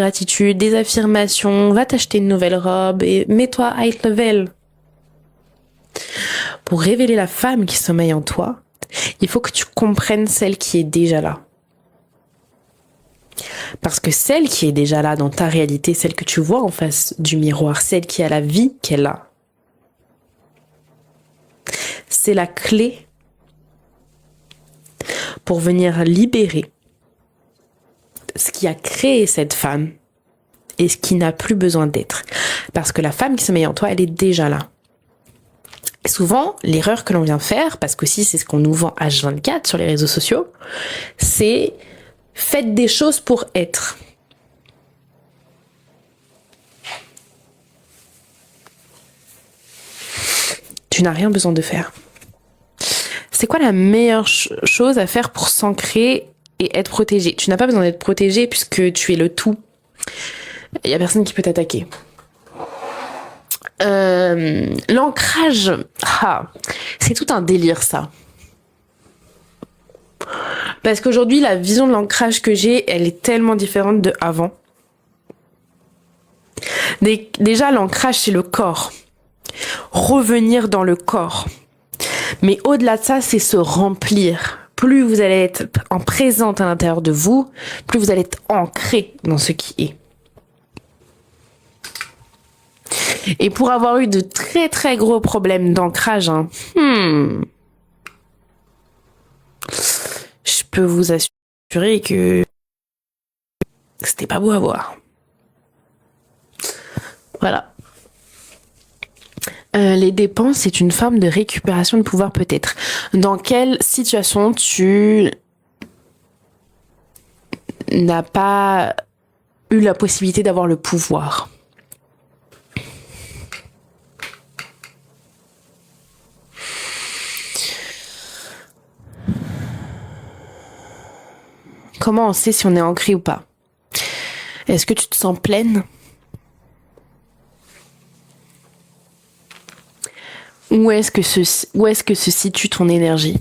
gratitude, des affirmations, va t'acheter une nouvelle robe et mets-toi high level. Pour révéler la femme qui sommeille en toi, il faut que tu comprennes celle qui est déjà là. Parce que celle qui est déjà là dans ta réalité, celle que tu vois en face du miroir, celle qui a la vie qu'elle a, c'est la clé pour venir libérer ce qui a créé cette femme et ce qui n'a plus besoin d'être. Parce que la femme qui sommeille en toi, elle est déjà là. Et souvent, l'erreur que l'on vient faire, parce que si c'est ce qu'on nous vend H24 sur les réseaux sociaux, c'est faites des choses pour être. Tu n'as rien besoin de faire. C'est quoi la meilleure chose à faire pour s'ancrer et être protégé? Tu n'as pas besoin d'être protégé puisque tu es le tout. Il n'y a personne qui peut t'attaquer. L'ancrage, c'est tout un délire ça. Parce qu'aujourd'hui, la vision de l'ancrage que j'ai, elle est tellement différente de avant. Déjà, l'ancrage, c'est le corps. Revenir dans le corps. Mais au-delà de ça, c'est se remplir. Plus vous allez être en présente à l'intérieur de vous, plus vous allez être ancré dans ce qui est. Et pour avoir eu de très très gros problèmes d'ancrage, je peux vous assurer que c'était pas beau à voir. Voilà. Les dépenses, c'est une forme de récupération de pouvoir peut-être. Dans quelle situation tu n'as pas eu la possibilité d'avoir le pouvoir ? Comment on sait si on est ancré ou pas ? Est-ce que tu te sens pleine ? Où est-ce que se situe ton énergie ?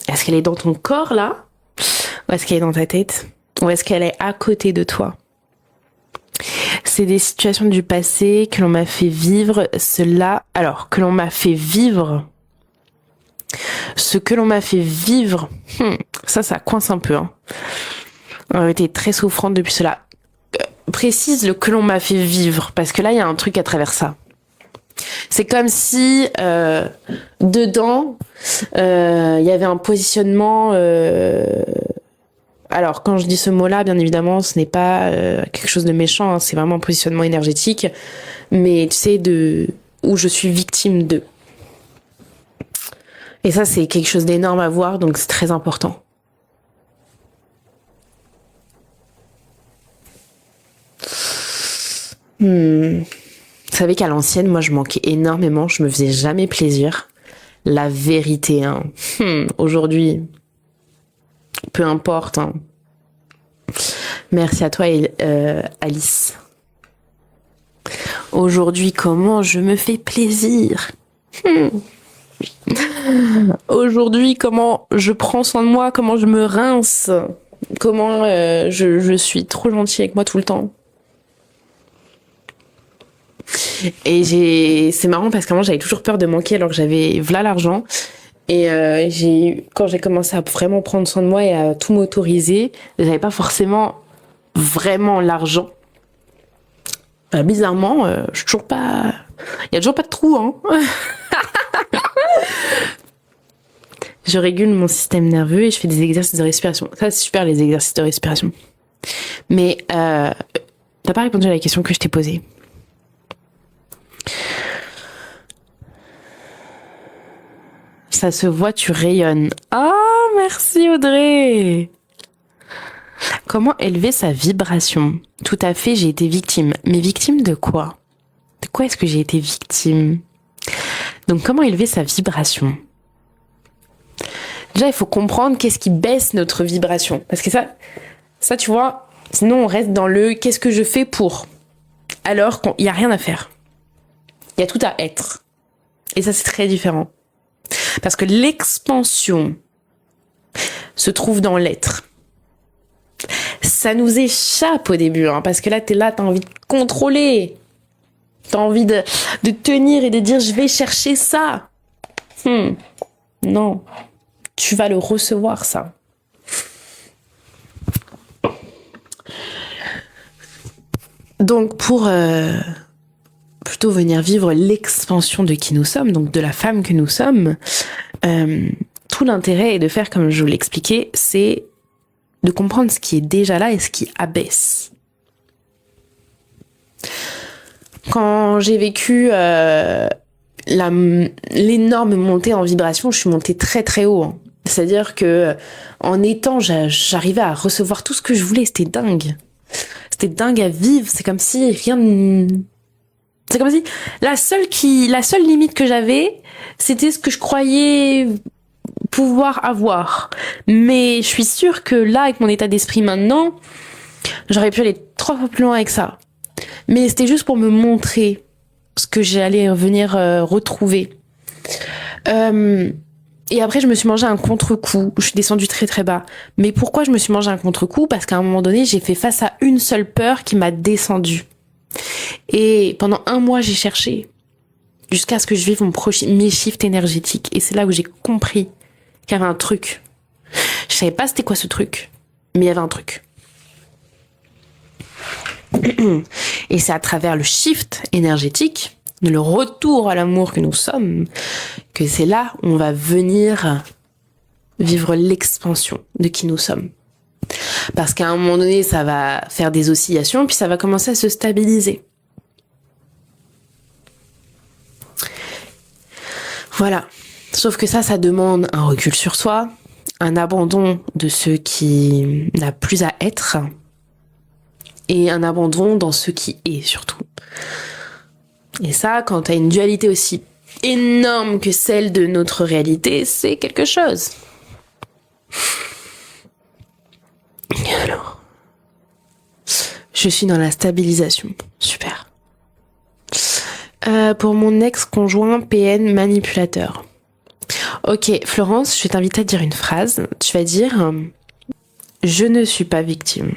Est-ce qu'elle est dans ton corps là ? Ou est-ce qu'elle est dans ta tête ? Ou est-ce qu'elle est à côté de toi ? C'est des situations du passé que l'on m'a fait vivre que l'on m'a fait vivre. Ce que l'on m'a fait vivre, ça coince un peu. On a été très souffrante depuis cela. Précise le que l'on m'a fait vivre, parce que là, il y a un truc à travers ça. C'est comme si dedans, il y avait un positionnement... Alors, quand je dis ce mot-là, bien évidemment, ce n'est pas quelque chose de méchant, c'est vraiment un positionnement énergétique, mais tu sais, où je suis victime de. Et ça, c'est quelque chose d'énorme à voir, donc c'est très important. Vous savez qu'à l'ancienne, moi, je manquais énormément, je me faisais jamais plaisir. La vérité, aujourd'hui, peu importe. Merci à toi, Alice. Aujourd'hui, comment je me fais plaisir. Aujourd'hui, comment je prends soin de moi, comment je me rince, comment je suis trop gentille avec moi tout le temps. Et c'est marrant parce qu'avant j'avais toujours peur de manquer alors que j'avais v'là l'argent. Et quand j'ai commencé à vraiment prendre soin de moi et à tout m'autoriser, j'avais pas forcément vraiment l'argent. Bizarrement, je suis toujours pas... Il y a toujours pas de trou, Je régule mon système nerveux et je fais des exercices de respiration. Ça, c'est super, les exercices de respiration. Mais t'as pas répondu à la question que je t'ai posée. Ça se voit, tu rayonnes. Ah, merci Audrey. Comment élever sa vibration ? Tout à fait, j'ai été victime. Mais victime de quoi ? De quoi est-ce que j'ai été victime ? Donc, comment élever sa vibration ? Déjà, il faut comprendre qu'est-ce qui baisse notre vibration. Parce que ça, tu vois, sinon on reste dans le « qu'est-ce que je fais pour ?» alors qu'il n'y a rien à faire. Il y a tout à être. Et ça, c'est très différent. Parce que l'expansion se trouve dans l'être. Ça nous échappe au début, hein, parce que là, t'as envie de contrôler. T'as envie de tenir et de dire, je vais chercher ça. Non. Tu vas le recevoir, ça. Donc, pour plutôt venir vivre l'expansion de qui nous sommes, donc de la femme que nous sommes, tout l'intérêt est de faire, comme je vous l'expliquais, c'est de comprendre ce qui est déjà là et ce qui abaisse. Quand j'ai vécu l'énorme montée en vibration, je suis montée très très haut. Hein. C'est-à-dire que en étant, j'arrivais à recevoir tout ce que je voulais. C'était dingue. C'était dingue à vivre. C'est comme si c'est comme si la seule limite que j'avais, c'était ce que je croyais pouvoir avoir. Mais je suis sûre que là, avec mon état d'esprit maintenant, j'aurais pu aller 3 fois plus loin avec ça. Mais c'était juste pour me montrer ce que j'allais venir retrouver. Et après, je me suis mangé un contre-coup. Je suis descendue très très bas. Mais pourquoi je me suis mangé un contre-coup ? Parce qu'à un moment donné, j'ai fait face à une seule peur qui m'a descendue. Et pendant 1 mois, j'ai cherché jusqu'à ce que je vive mes shifts énergétiques. Et c'est là où j'ai compris qu'il y avait un truc. Je savais pas c'était quoi ce truc, mais il y avait un truc. Et c'est à travers le shift énergétique, le retour à l'amour que nous sommes, que c'est là où on va venir vivre l'expansion de qui nous sommes. Parce qu'à un moment donné, ça va faire des oscillations, puis ça va commencer à se stabiliser. Voilà. Sauf que ça demande un recul sur soi, un abandon de ce qui n'a plus à être, et un abandon dans ce qui est surtout. Et ça, quand t'as une dualité aussi énorme que celle de notre réalité, c'est quelque chose. Et alors, je suis dans la stabilisation. Super. Pour mon ex-conjoint PN manipulateur. Ok, Florence, je vais t'inviter à dire une phrase. Tu vas dire « Je ne suis pas victime ».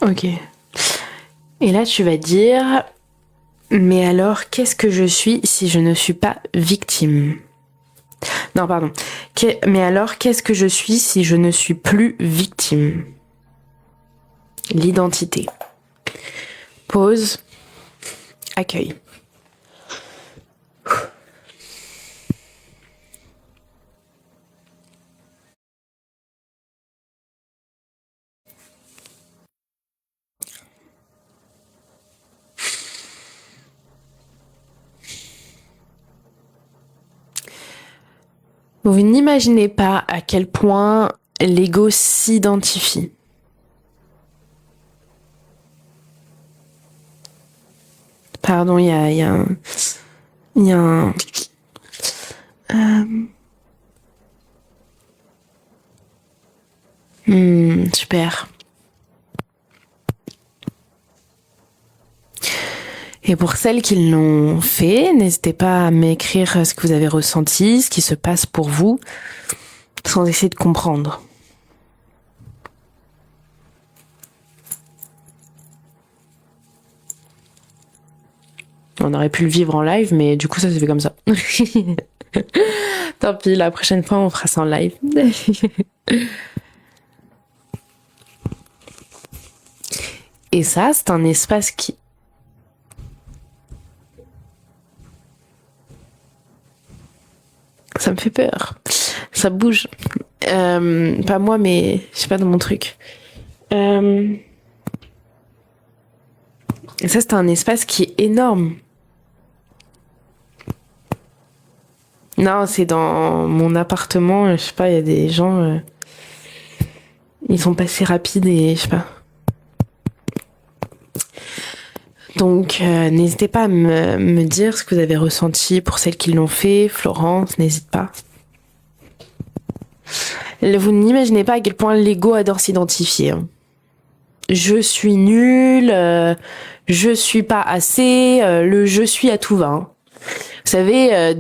Ok. Et là, tu vas dire, mais alors, qu'est-ce que je suis si je ne suis pas victime ? Non, pardon. Mais alors, qu'est-ce que je suis si je ne suis plus victime ? L'identité. Pause. Accueil. Vous n'imaginez pas à quel point l'ego s'identifie. Pardon, il y a un... Super. Et pour celles qui l'ont fait, n'hésitez pas à m'écrire ce que vous avez ressenti, ce qui se passe pour vous, sans essayer de comprendre. On aurait pu le vivre en live, mais du coup ça s'est fait comme ça. Tant pis, la prochaine fois on fera ça en live. Et ça, c'est un espace qui... Ça me fait peur. Ça bouge. Pas moi, mais je sais pas, dans mon truc. Et ça, c'est un espace qui est énorme. Non, c'est dans mon appartement. Je sais pas, il y a des gens... ils sont passés rapides et je sais pas. Donc, n'hésitez pas à me dire ce que vous avez ressenti pour celles qui l'ont fait. Florence, n'hésite pas. Vous n'imaginez pas à quel point l'ego adore s'identifier. Je suis nulle, je suis pas assez, le je suis à tout va. Hein. Vous savez,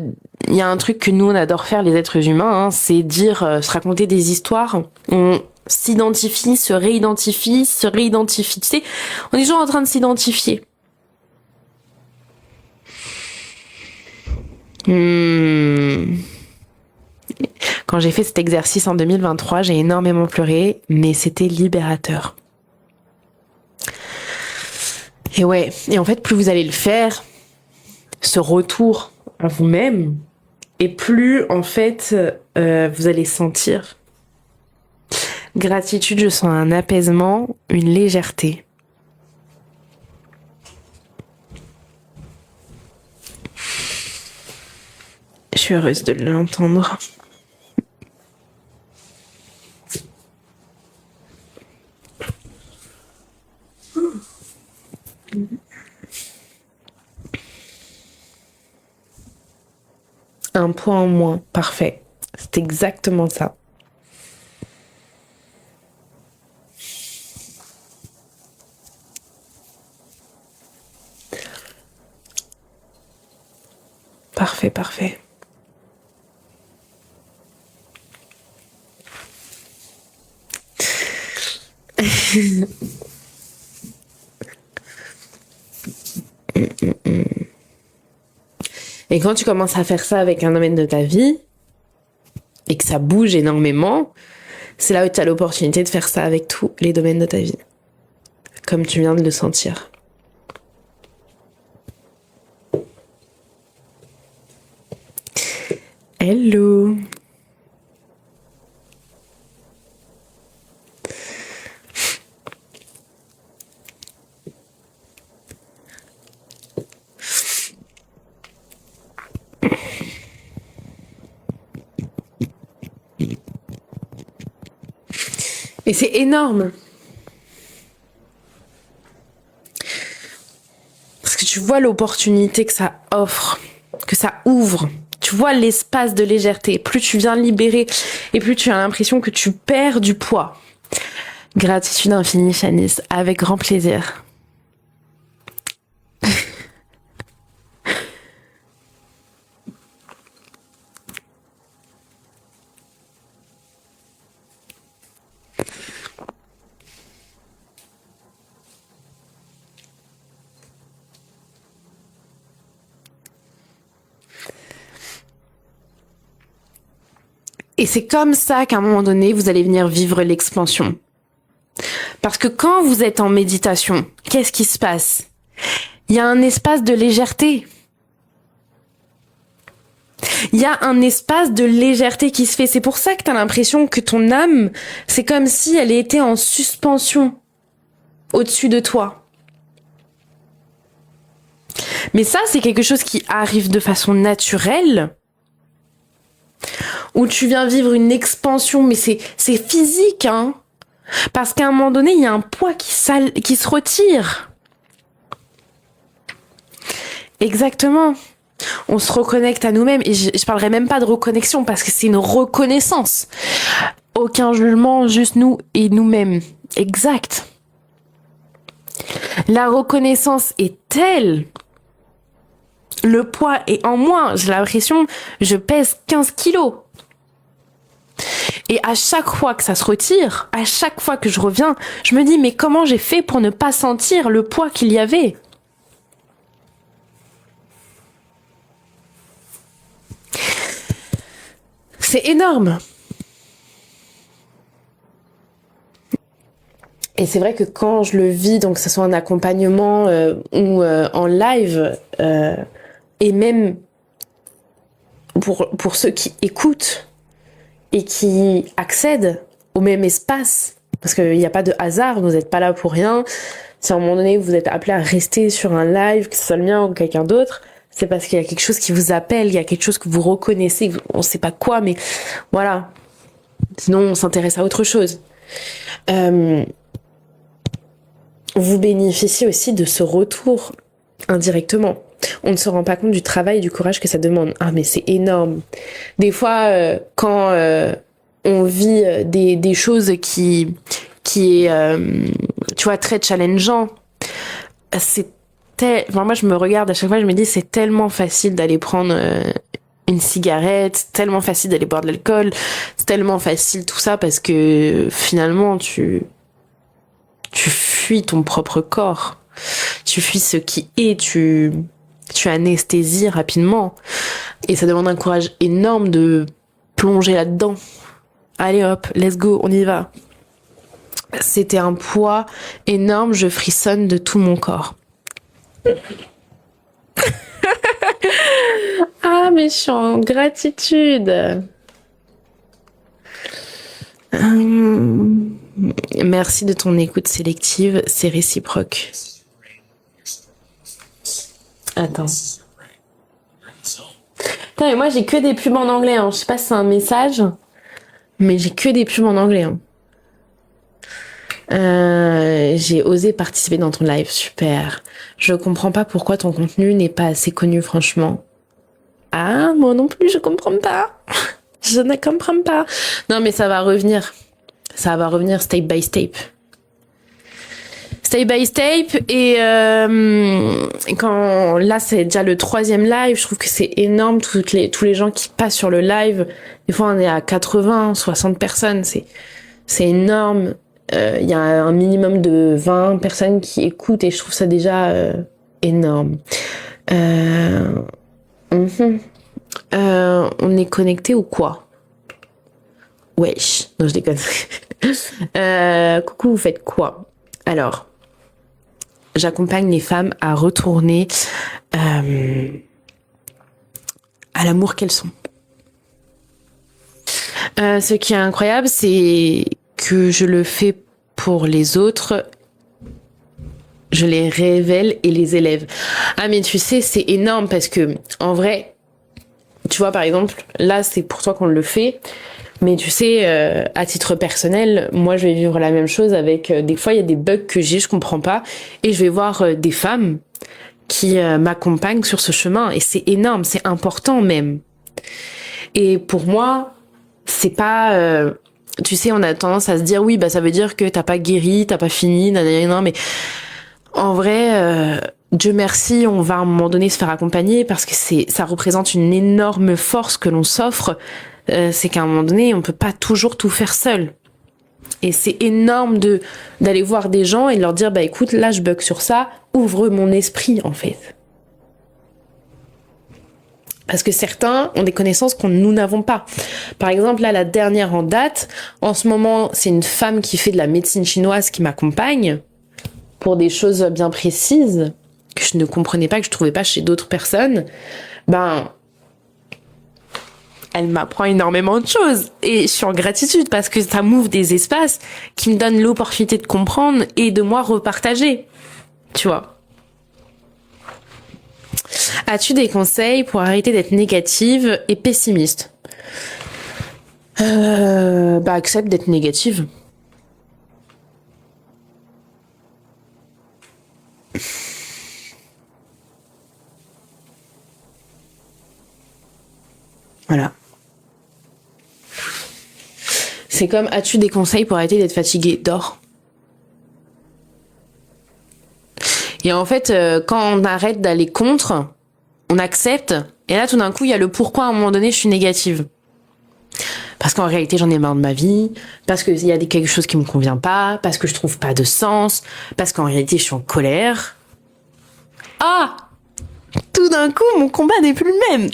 il y a un truc que nous on adore faire les êtres humains, hein, c'est dire, se raconter des histoires. On s'identifie, se réidentifie, Tu sais, on est toujours en train de s'identifier. Quand j'ai fait cet exercice en 2023, j'ai énormément pleuré, mais c'était libérateur. Et ouais, et en fait, plus vous allez le faire, ce retour à vous-même, et plus en fait, vous allez sentir gratitude, je sens un apaisement, une légèreté. Je suis heureuse de l'entendre. Un poids en moins, parfait. C'est exactement ça. Parfait. Et quand tu commences à faire ça avec un domaine de ta vie, et que ça bouge énormément, c'est là où tu as l'opportunité de faire ça avec tous les domaines de ta vie. Comme tu viens de le sentir. Hello. Et c'est énorme. Parce que tu vois l'opportunité que ça offre, que ça ouvre. Tu vois l'espace de légèreté. Plus tu viens libérer et plus tu as l'impression que tu perds du poids. Gratitude infinie, Shanice. Avec grand plaisir. Et c'est comme ça qu'à un moment donné, vous allez venir vivre l'expansion. Parce que quand vous êtes en méditation, qu'est-ce qui se passe? Il y a un espace de légèreté. Il y a un espace de légèreté qui se fait. C'est pour ça que tu as l'impression que ton âme, c'est comme si elle était en suspension au-dessus de toi. Mais ça, c'est quelque chose qui arrive de façon naturelle, où tu viens vivre une expansion, mais c'est physique, hein. Parce qu'à un moment donné, il y a un poids qui se retire. Exactement. On se reconnecte à nous-mêmes. Et je parlerai même pas de reconnexion parce que c'est une reconnaissance. Aucun jugement, juste nous et nous-mêmes. Exact. La reconnaissance est telle. Le poids est en moins. J'ai l'impression, je pèse 15 kilos. Et à chaque fois que ça se retire, à chaque fois que je reviens, je me dis, mais comment j'ai fait pour ne pas sentir le poids qu'il y avait? C'est énorme. Et c'est vrai que quand je le vis, donc que ce soit en accompagnement ou en live, et même pour ceux qui écoutent et qui accèdent au même espace, parce qu'il n'y a pas de hasard, vous n'êtes pas là pour rien. Si à un moment donné vous êtes appelé à rester sur un live, que ce soit le mien ou quelqu'un d'autre, c'est parce qu'il y a quelque chose qui vous appelle, il y a quelque chose que vous reconnaissez, on ne sait pas quoi, mais voilà. Sinon on s'intéresse à autre chose. Vous bénéficiez aussi de ce retour indirectement. On ne se rend pas compte du travail et du courage que ça demande. Ah mais c'est énorme. Des fois, quand on vit des choses qui est, tu vois, très challengeant, enfin, moi je me regarde à chaque fois, je me dis c'est tellement facile d'aller prendre une cigarette, c'est tellement facile d'aller boire de l'alcool, c'est tellement facile tout ça parce que finalement tu fuis ton propre corps, tu fuis ce qui est, tu anesthésies rapidement et ça demande un courage énorme de plonger là-dedans. Allez hop, let's go, on y va. C'était un poids énorme, je frissonne de tout mon corps. Ah, mais je suis en gratitude. Merci de ton écoute sélective, c'est réciproque. Attends. Putain, mais moi j'ai que des pubs en anglais, hein. Je sais pas si c'est un message, mais j'ai que des pubs en anglais, hein. J'ai osé participer dans ton live, super. Je comprends pas pourquoi ton contenu n'est pas assez connu, franchement. Ah, moi non plus, je comprends pas. Je ne comprends pas. Non, mais ça va revenir. Ça va revenir step by step. Step by step. Et quand là, c'est déjà le 3e live, je trouve que c'est énorme. Tous les gens qui passent sur le live. Des fois, on est à 80, 60 personnes. C'est énorme. Il y a un minimum de 20 personnes qui écoutent et je trouve ça déjà énorme. On est connecté ou quoi? Wesh, non je déconne. Coucou, vous faites quoi? Alors, j'accompagne les femmes à retourner à l'amour qu'elles sont. Ce qui est incroyable, c'est que je le fais pour les autres, je les révèle et les élève. Ah mais tu sais, c'est énorme parce que en vrai, tu vois par exemple, là c'est pour toi qu'on le fait, mais tu sais, à titre personnel, moi je vais vivre la même chose avec, des fois il y a des bugs que je comprends pas, et je vais voir des femmes qui m'accompagnent sur ce chemin, et c'est énorme, c'est important même. Et pour moi, c'est pas... tu sais, on a tendance à se dire oui, bah ça veut dire que t'as pas guéri, t'as pas fini, nanana, mais en vrai, Dieu merci, on va à un moment donné se faire accompagner parce que ça représente une énorme force que l'on s'offre. C'est qu'à un moment donné, on peut pas toujours tout faire seul. Et c'est énorme d'aller voir des gens et de leur dire bah écoute, là je bug sur ça, ouvre mon esprit en fait. Parce que certains ont des connaissances que nous n'avons pas. Par exemple, là, la dernière en date, en ce moment, c'est une femme qui fait de la médecine chinoise qui m'accompagne pour des choses bien précises que je ne comprenais pas, que je trouvais pas chez d'autres personnes. Ben, elle m'apprend énormément de choses. Et je suis en gratitude parce que ça m'ouvre des espaces qui me donnent l'opportunité de comprendre et de moi repartager. Tu vois. As-tu des conseils pour arrêter d'être négative et pessimiste? Bah accepte d'être négative. Voilà. C'est comme, as-tu des conseils pour arrêter d'être fatigué? Dors. Et en fait, quand on arrête d'aller contre, on accepte, et là tout d'un coup il y a le pourquoi à un moment donné je suis négative. Parce qu'en réalité j'en ai marre de ma vie, parce qu'il y a quelque chose qui me convient pas, parce que je trouve pas de sens, parce qu'en réalité je suis en colère. Ah, tout d'un coup mon combat n'est plus le même.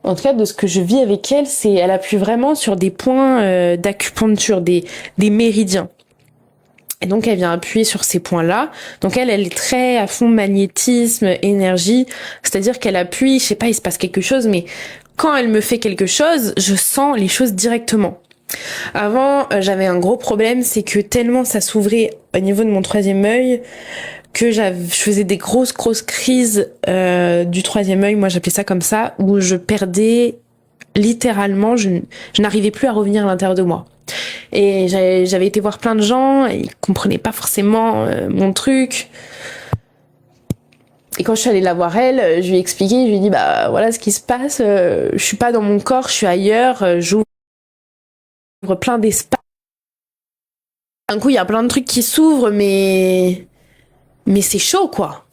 En tout cas, de ce que je vis avec elle, elle appuie vraiment sur des points d'acupuncture, des méridiens. Et donc, elle vient appuyer sur ces points-là. Donc, elle est très à fond magnétisme, énergie. C'est-à-dire qu'elle appuie, je sais pas, il se passe quelque chose, mais quand elle me fait quelque chose, je sens les choses directement. Avant, j'avais un gros problème, c'est que tellement ça s'ouvrait au niveau de mon 3e œil, que je faisais des grosses crises du 3e œil, moi j'appelais ça comme ça, où je perdais littéralement, je n'arrivais plus à revenir à l'intérieur de moi. Et j'avais été voir plein de gens, et ils comprenaient pas forcément mon truc. Et quand je suis allée la voir elle, je lui ai expliqué, je lui ai dit bah voilà ce qui se passe, je suis pas dans mon corps, je suis ailleurs, j'ouvre plein d'espace. D'un coup il y a plein de trucs qui s'ouvrent mais c'est chaud quoi.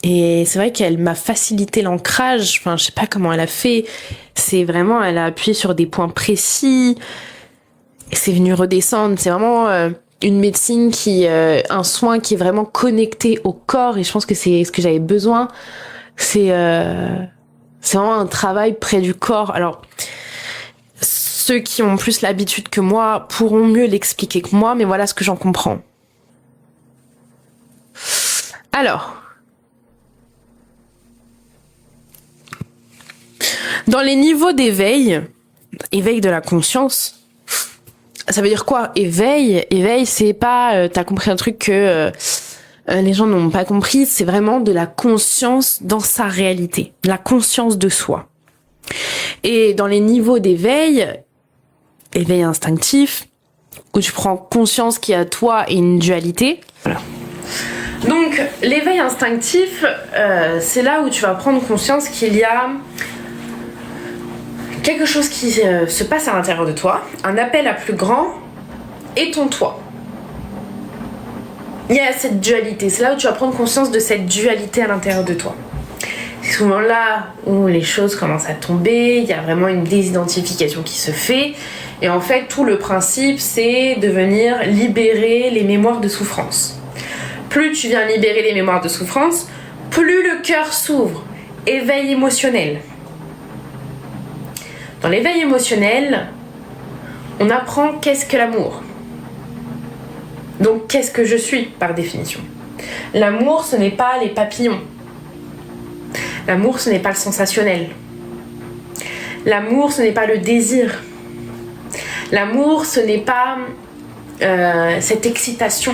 Et c'est vrai qu'elle m'a facilité l'ancrage, enfin je sais pas comment elle a fait, c'est vraiment, elle a appuyé sur des points précis, et c'est venu redescendre, c'est vraiment une médecine un soin qui est vraiment connecté au corps, et je pense que c'est ce que j'avais besoin, c'est vraiment un travail près du corps. Alors, ceux qui ont plus l'habitude que moi pourront mieux l'expliquer que moi, mais voilà ce que j'en comprends. Alors, dans les niveaux d'éveil, éveil de la conscience, ça veut dire quoi? Éveil, c'est pas t'as compris un truc que les gens n'ont pas compris, c'est vraiment de la conscience dans sa réalité, la conscience de soi. Et dans les niveaux d'éveil, éveil instinctif, où tu prends conscience qu'il y a toi et une dualité. Voilà. Donc l'éveil instinctif, c'est là où tu vas prendre conscience qu'il y a quelque chose qui se passe à l'intérieur de toi, un appel à plus grand et ton toi. Il y a cette dualité, c'est là où tu vas prendre conscience de cette dualité à l'intérieur de toi. C'est souvent là où les choses commencent à tomber, il y a vraiment une désidentification qui se fait, et en fait tout le principe c'est de venir libérer les mémoires de souffrance. Plus tu viens libérer les mémoires de souffrance, plus le cœur s'ouvre, éveil émotionnel. Dans l'éveil émotionnel, on apprend qu'est-ce que l'amour. Donc qu'est-ce que je suis par définition. L'amour, ce n'est pas les papillons. L'amour, ce n'est pas le sensationnel. L'amour, ce n'est pas le désir. L'amour, ce n'est pas cette excitation.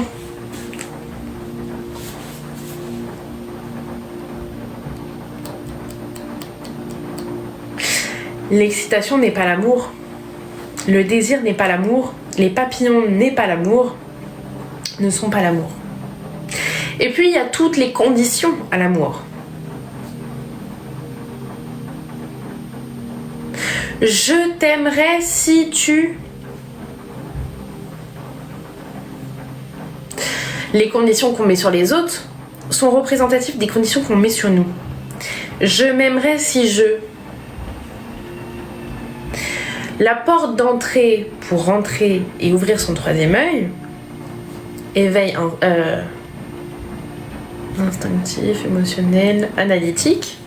L'excitation n'est pas l'amour. Le désir n'est pas l'amour. Les papillons n'est pas l'amour. Ne sont pas l'amour. Et puis il y a toutes les conditions à l'amour. Je t'aimerais si tu... Les conditions qu'on met sur les autres sont représentatives des conditions qu'on met sur nous. Je m'aimerais si je... La porte d'entrée pour rentrer et ouvrir son troisième œil, éveil instinctif, émotionnel, analytique,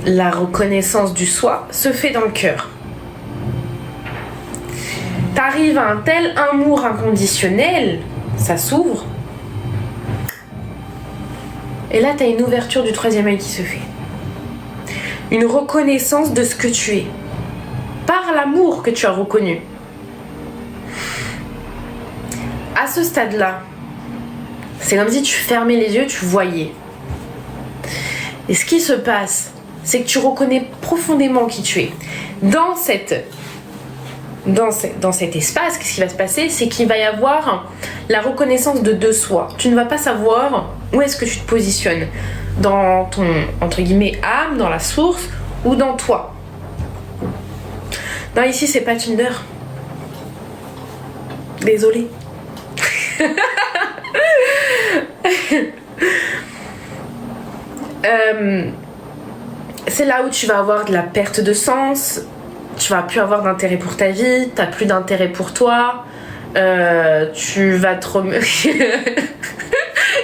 la reconnaissance du soi se fait dans le cœur. T'arrives à un tel amour inconditionnel, ça s'ouvre, et là t'as une ouverture du troisième œil qui se fait. Une reconnaissance de ce que tu es, par l'amour que tu as reconnu. À ce stade-là, c'est comme si tu fermais les yeux, tu voyais. Et ce qui se passe, c'est que tu reconnais profondément qui tu es. Dans cet espace, qu'est-ce qui va se passer? C'est qu'il va y avoir la reconnaissance de soi. Tu ne vas pas savoir où est-ce que tu te positionnes. Dans ton, entre guillemets, âme, dans la source, ou dans toi. Non, ici, c'est pas Tinder. Désolée. C'est là où tu vas avoir de la perte de sens, tu vas plus avoir d'intérêt pour ta vie, t'as plus d'intérêt pour toi, tu vas trop...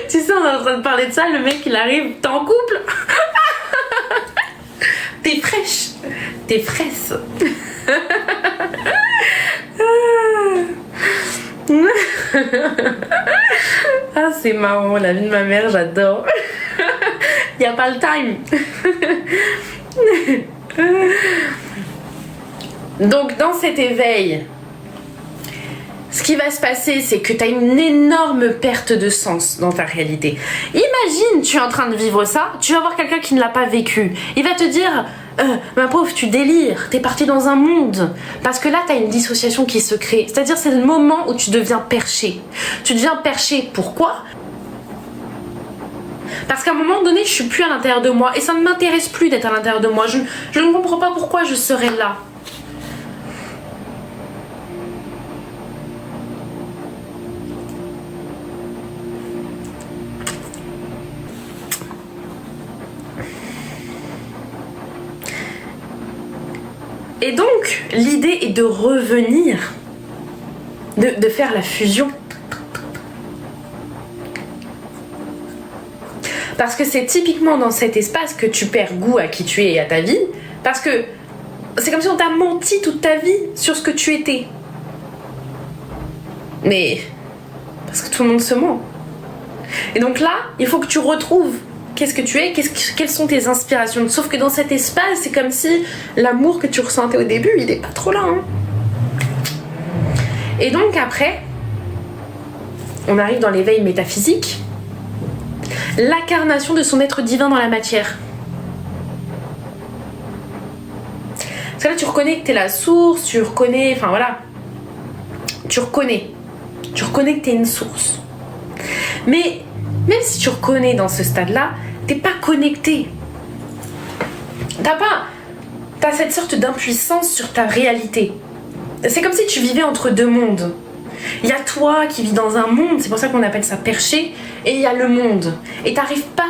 Tu sais, on est en train de parler de ça, le mec il arrive, t'es en couple. T'es fraîche, t'es fraisse. Ah, c'est marrant, la vie de ma mère, j'adore. Y a pas le time. Donc dans cet éveil, ce qui va se passer, c'est que tu as une énorme perte de sens dans ta réalité. Imagine, tu es en train de vivre ça, tu vas voir quelqu'un qui ne l'a pas vécu. Il va te dire, Ma pauvre, tu délires, t'es partie dans un monde. Parce que là, t'as une dissociation qui se crée. C'est-à-dire, c'est le moment où tu deviens perché. Tu deviens perché, pourquoi ? Parce qu'à un moment donné, je suis plus à l'intérieur de moi. Et ça ne m'intéresse plus d'être à l'intérieur de moi. Je ne comprends pas pourquoi je serais là. Et donc, l'idée est de revenir, de faire la fusion. Parce que c'est typiquement dans cet espace que tu perds goût à qui tu es et à ta vie. Parce que c'est comme si on t'a menti toute ta vie sur ce que tu étais. Mais parce que tout le monde se ment. Et donc là, il faut que tu retrouves qu'est-ce que tu es, quelles sont tes inspirations. Sauf que dans cet espace, c'est comme si l'amour que tu ressentais au début, il n'est pas trop là. Hein. Et donc après, on arrive dans l'éveil métaphysique. L'incarnation de son être divin dans la matière. Parce que là, tu reconnais que t'es la source, tu reconnais, enfin voilà. Tu reconnais que t'es une source. Mais même si tu reconnais dans ce stade-là, t'es pas connecté. T'as cette sorte d'impuissance sur ta réalité. C'est comme si tu vivais entre deux mondes. Il y a toi qui vis dans un monde, c'est pour ça qu'on appelle ça perché, et il y a le monde. Et t'arrives pas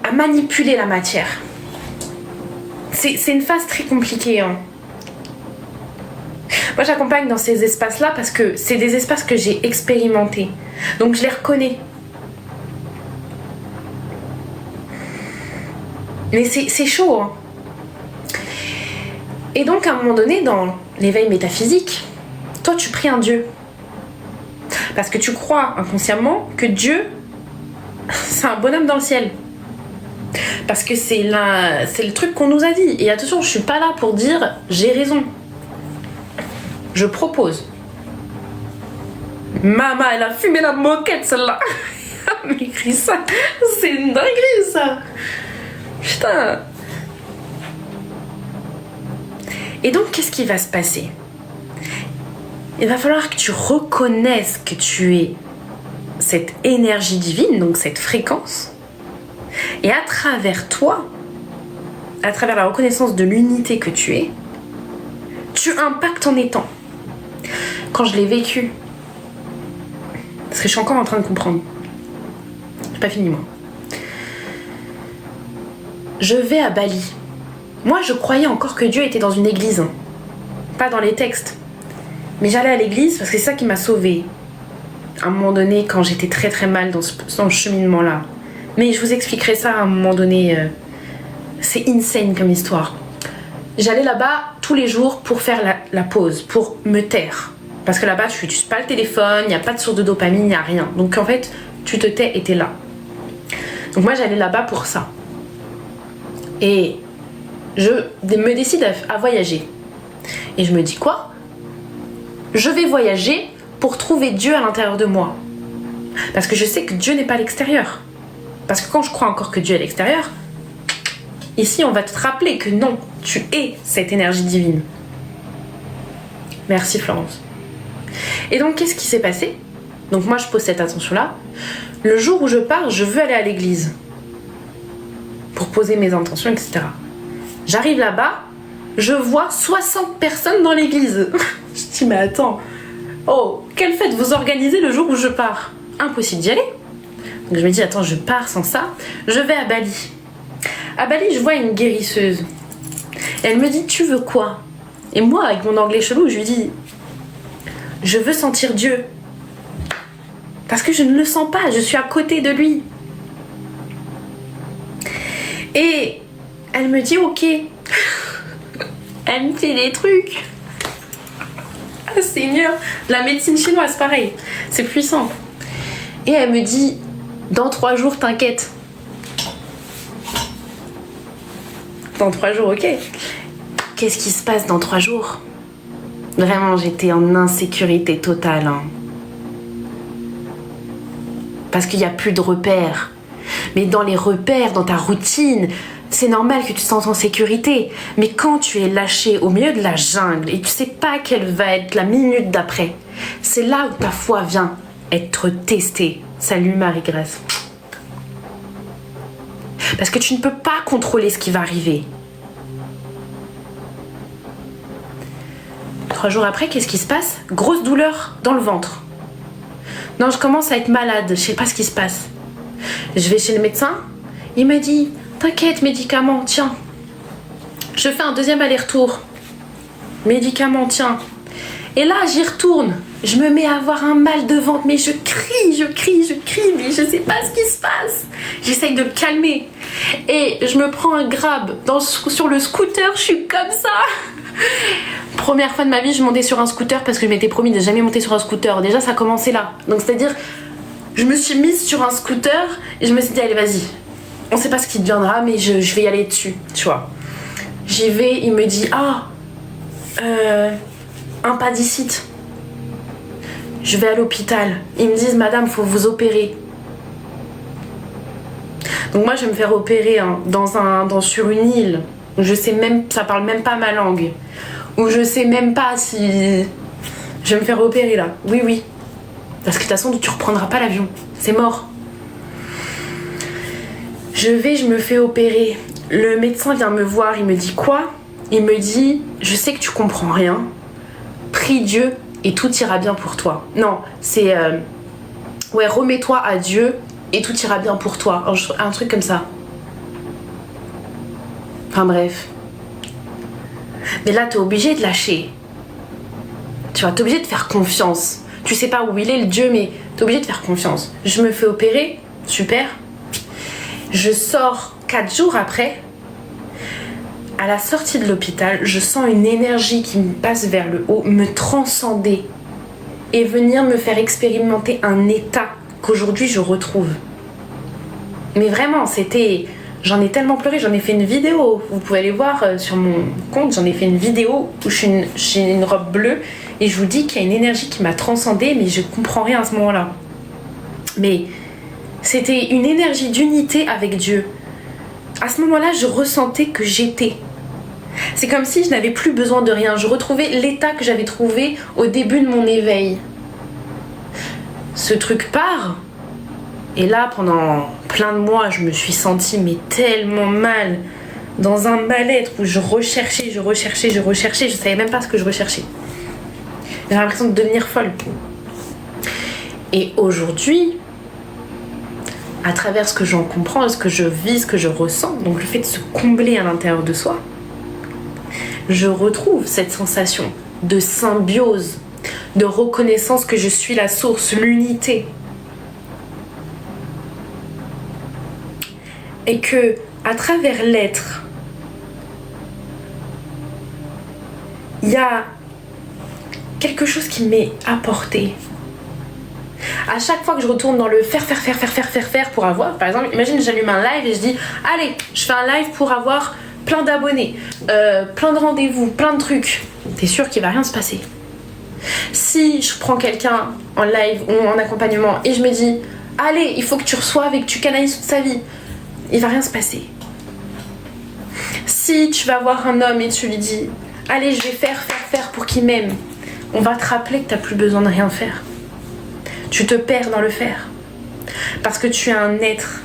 à manipuler la matière. C'est une phase très compliquée. Hein. Moi, j'accompagne dans ces espaces-là parce que c'est des espaces que j'ai expérimentés. Donc, je les reconnais. Mais c'est chaud. Hein. Et donc, à un moment donné, dans l'éveil métaphysique, toi, tu pries un Dieu. Parce que tu crois inconsciemment que Dieu, c'est un bonhomme dans le ciel. Parce que c'est le truc qu'on nous a dit. Et attention, je suis pas là pour dire j'ai raison. Je propose. Maman, elle a fumé la moquette, celle-là. Mais écrit ça, c'est une dinguerie, ça. Putain. Et donc, qu'est-ce qui va se passer ? Il va falloir que tu reconnaisses que tu es cette énergie divine, donc cette fréquence. Et à travers toi, à travers la reconnaissance de l'unité que tu es, tu impactes en étant. Quand je l'ai vécu, parce que je suis encore en train de comprendre. J'ai pas fini, moi. Je vais à Bali. Moi, je croyais encore que Dieu était dans une église. Pas dans les textes. Mais j'allais à l'église parce que c'est ça qui m'a sauvée. À un moment donné, quand j'étais très très mal dans ce cheminement-là. Mais je vous expliquerai ça à un moment donné. C'est insane comme histoire. J'allais là-bas tous les jours pour faire la pause, pour me taire. Parce que là-bas, tu n'utilises pas le téléphone, il n'y a pas de source de dopamine, il n'y a rien. Donc en fait, tu te tais et t'es là. Donc moi, j'allais là-bas pour ça. Et je me décide à voyager. Et je me dis quoi ? Je vais voyager pour trouver Dieu à l'intérieur de moi. Parce que je sais que Dieu n'est pas à l'extérieur. Parce que quand je crois encore que Dieu est à l'extérieur, ici on va te rappeler que non, tu es cette énergie divine. Merci Florence. Et donc qu'est-ce qui s'est passé ? Donc moi je pose cette attention-là. Le jour où je pars, je veux aller à l'église. Pour poser mes intentions, etc. J'arrive là-bas, je vois 60 personnes dans l'église. Je dis mais attends, oh, quelle fête vous organisez le jour où je pars ? Impossible d'y aller. Donc je me dis attends, je pars sans ça. Je vais à Bali. À Bali, je vois une guérisseuse. Et elle me dit tu veux quoi ? Et moi, avec mon anglais chelou, je lui dis je veux sentir Dieu. Parce que je ne le sens pas, je suis à côté de lui. Et elle me dit ok. Elle me fait des trucs. Ah Seigneur, la médecine chinoise, pareil, c'est puissant. Et elle me dit dans 3 jours, t'inquiète. Dans 3 jours, ok. Qu'est-ce qui se passe dans 3 jours ? Vraiment, j'étais en insécurité totale. Hein. Parce qu'il n'y a plus de repères. Mais dans les repères, dans ta routine, c'est normal que tu te sentes en sécurité. Mais quand tu es lâché au milieu de la jungle et tu sais pas quelle va être la minute d'après, c'est là où ta foi vient être testée. Salut Marie-Grèce. Parce que tu ne peux pas contrôler ce qui va arriver. 3 jours après, qu'est-ce qui se passe? Grosse douleur dans le ventre. Non, je commence à être malade, je sais pas ce qui se passe. Je vais chez le médecin, il m'a dit, t'inquiète, médicament, tiens. Je fais un deuxième aller-retour. Médicament, tiens. Et là, j'y retourne. Je me mets à avoir un mal de ventre, mais je crie, mais je sais pas ce qui se passe. J'essaye de me calmer. Et je me prends un grab sur le scooter, je suis comme ça. Première fois de ma vie, je montais sur un scooter parce que je m'étais promis de jamais monter sur un scooter. Déjà, ça a commencé là. Donc, c'est-à-dire, je me suis mise sur un scooter et je me suis dit, allez, vas-y. On sait pas ce qui deviendra, mais je vais y aller dessus, tu vois. J'y vais, il me dit, appendicite. Je vais à l'hôpital. Ils me disent, madame, faut vous opérer. Donc moi, je vais me faire opérer sur une île où je sais même, ça parle même pas ma langue. Où je sais même pas si je vais me faire opérer là. Oui. Parce que de toute façon, tu reprendras pas l'avion. C'est mort. Je me fais opérer. Le médecin vient me voir, il me dit quoi? Il me dit, je sais que tu comprends rien. Prie Dieu et tout ira bien pour toi. Non, c'est remets-toi à Dieu et tout ira bien pour toi. Un truc comme ça. Enfin bref. Mais là, t'es obligé de lâcher. Tu vois, t'es obligé de faire confiance. Tu sais pas où il est le Dieu, mais t'es obligé de faire confiance. Je me fais opérer, super. Je sors 4 jours après. À la sortie de l'hôpital, je sens une énergie qui me passe vers le haut, me transcender et venir me faire expérimenter un état qu'aujourd'hui je retrouve. Mais vraiment, j'en ai tellement pleuré, j'en ai fait une vidéo. Vous pouvez aller voir sur mon compte, j'en ai fait une vidéo où j'ai une robe bleue et je vous dis qu'il y a une énergie qui m'a transcendée, mais je comprends rien à ce moment-là. Mais c'était une énergie d'unité avec Dieu. À ce moment-là, je ressentais que j'étais. C'est comme si je n'avais plus besoin de rien. Je retrouvais l'état que j'avais trouvé au début de mon éveil. Ce truc part. Et là, pendant plein de mois, je me suis sentie mais tellement mal. Dans un mal-être où je recherchais. Je savais même pas ce que je recherchais. J'avais l'impression de devenir folle. Et aujourd'hui, à travers ce que j'en comprends, ce que je vis, ce que je ressens, donc le fait de se combler à l'intérieur de soi, je retrouve cette sensation de symbiose, de reconnaissance que je suis la source, l'unité. Et que, à travers l'être, il y a quelque chose qui m'est apporté. À chaque fois que je retourne dans le faire pour avoir, par exemple, imagine j'allume un live et je dis allez, je fais un live pour avoir plein d'abonnés, plein de rendez-vous, plein de trucs. T'es sûr qu'il va rien se passer. Si je prends quelqu'un en live ou en accompagnement et je me dis allez, il faut que tu reçoives et que tu canalises toute sa vie, il va rien se passer. Si tu vas voir un homme et tu lui dis allez, je vais faire pour qu'il m'aime, on va te rappeler que t'as plus besoin de rien faire. Tu te perds dans le faire. Parce que tu es un être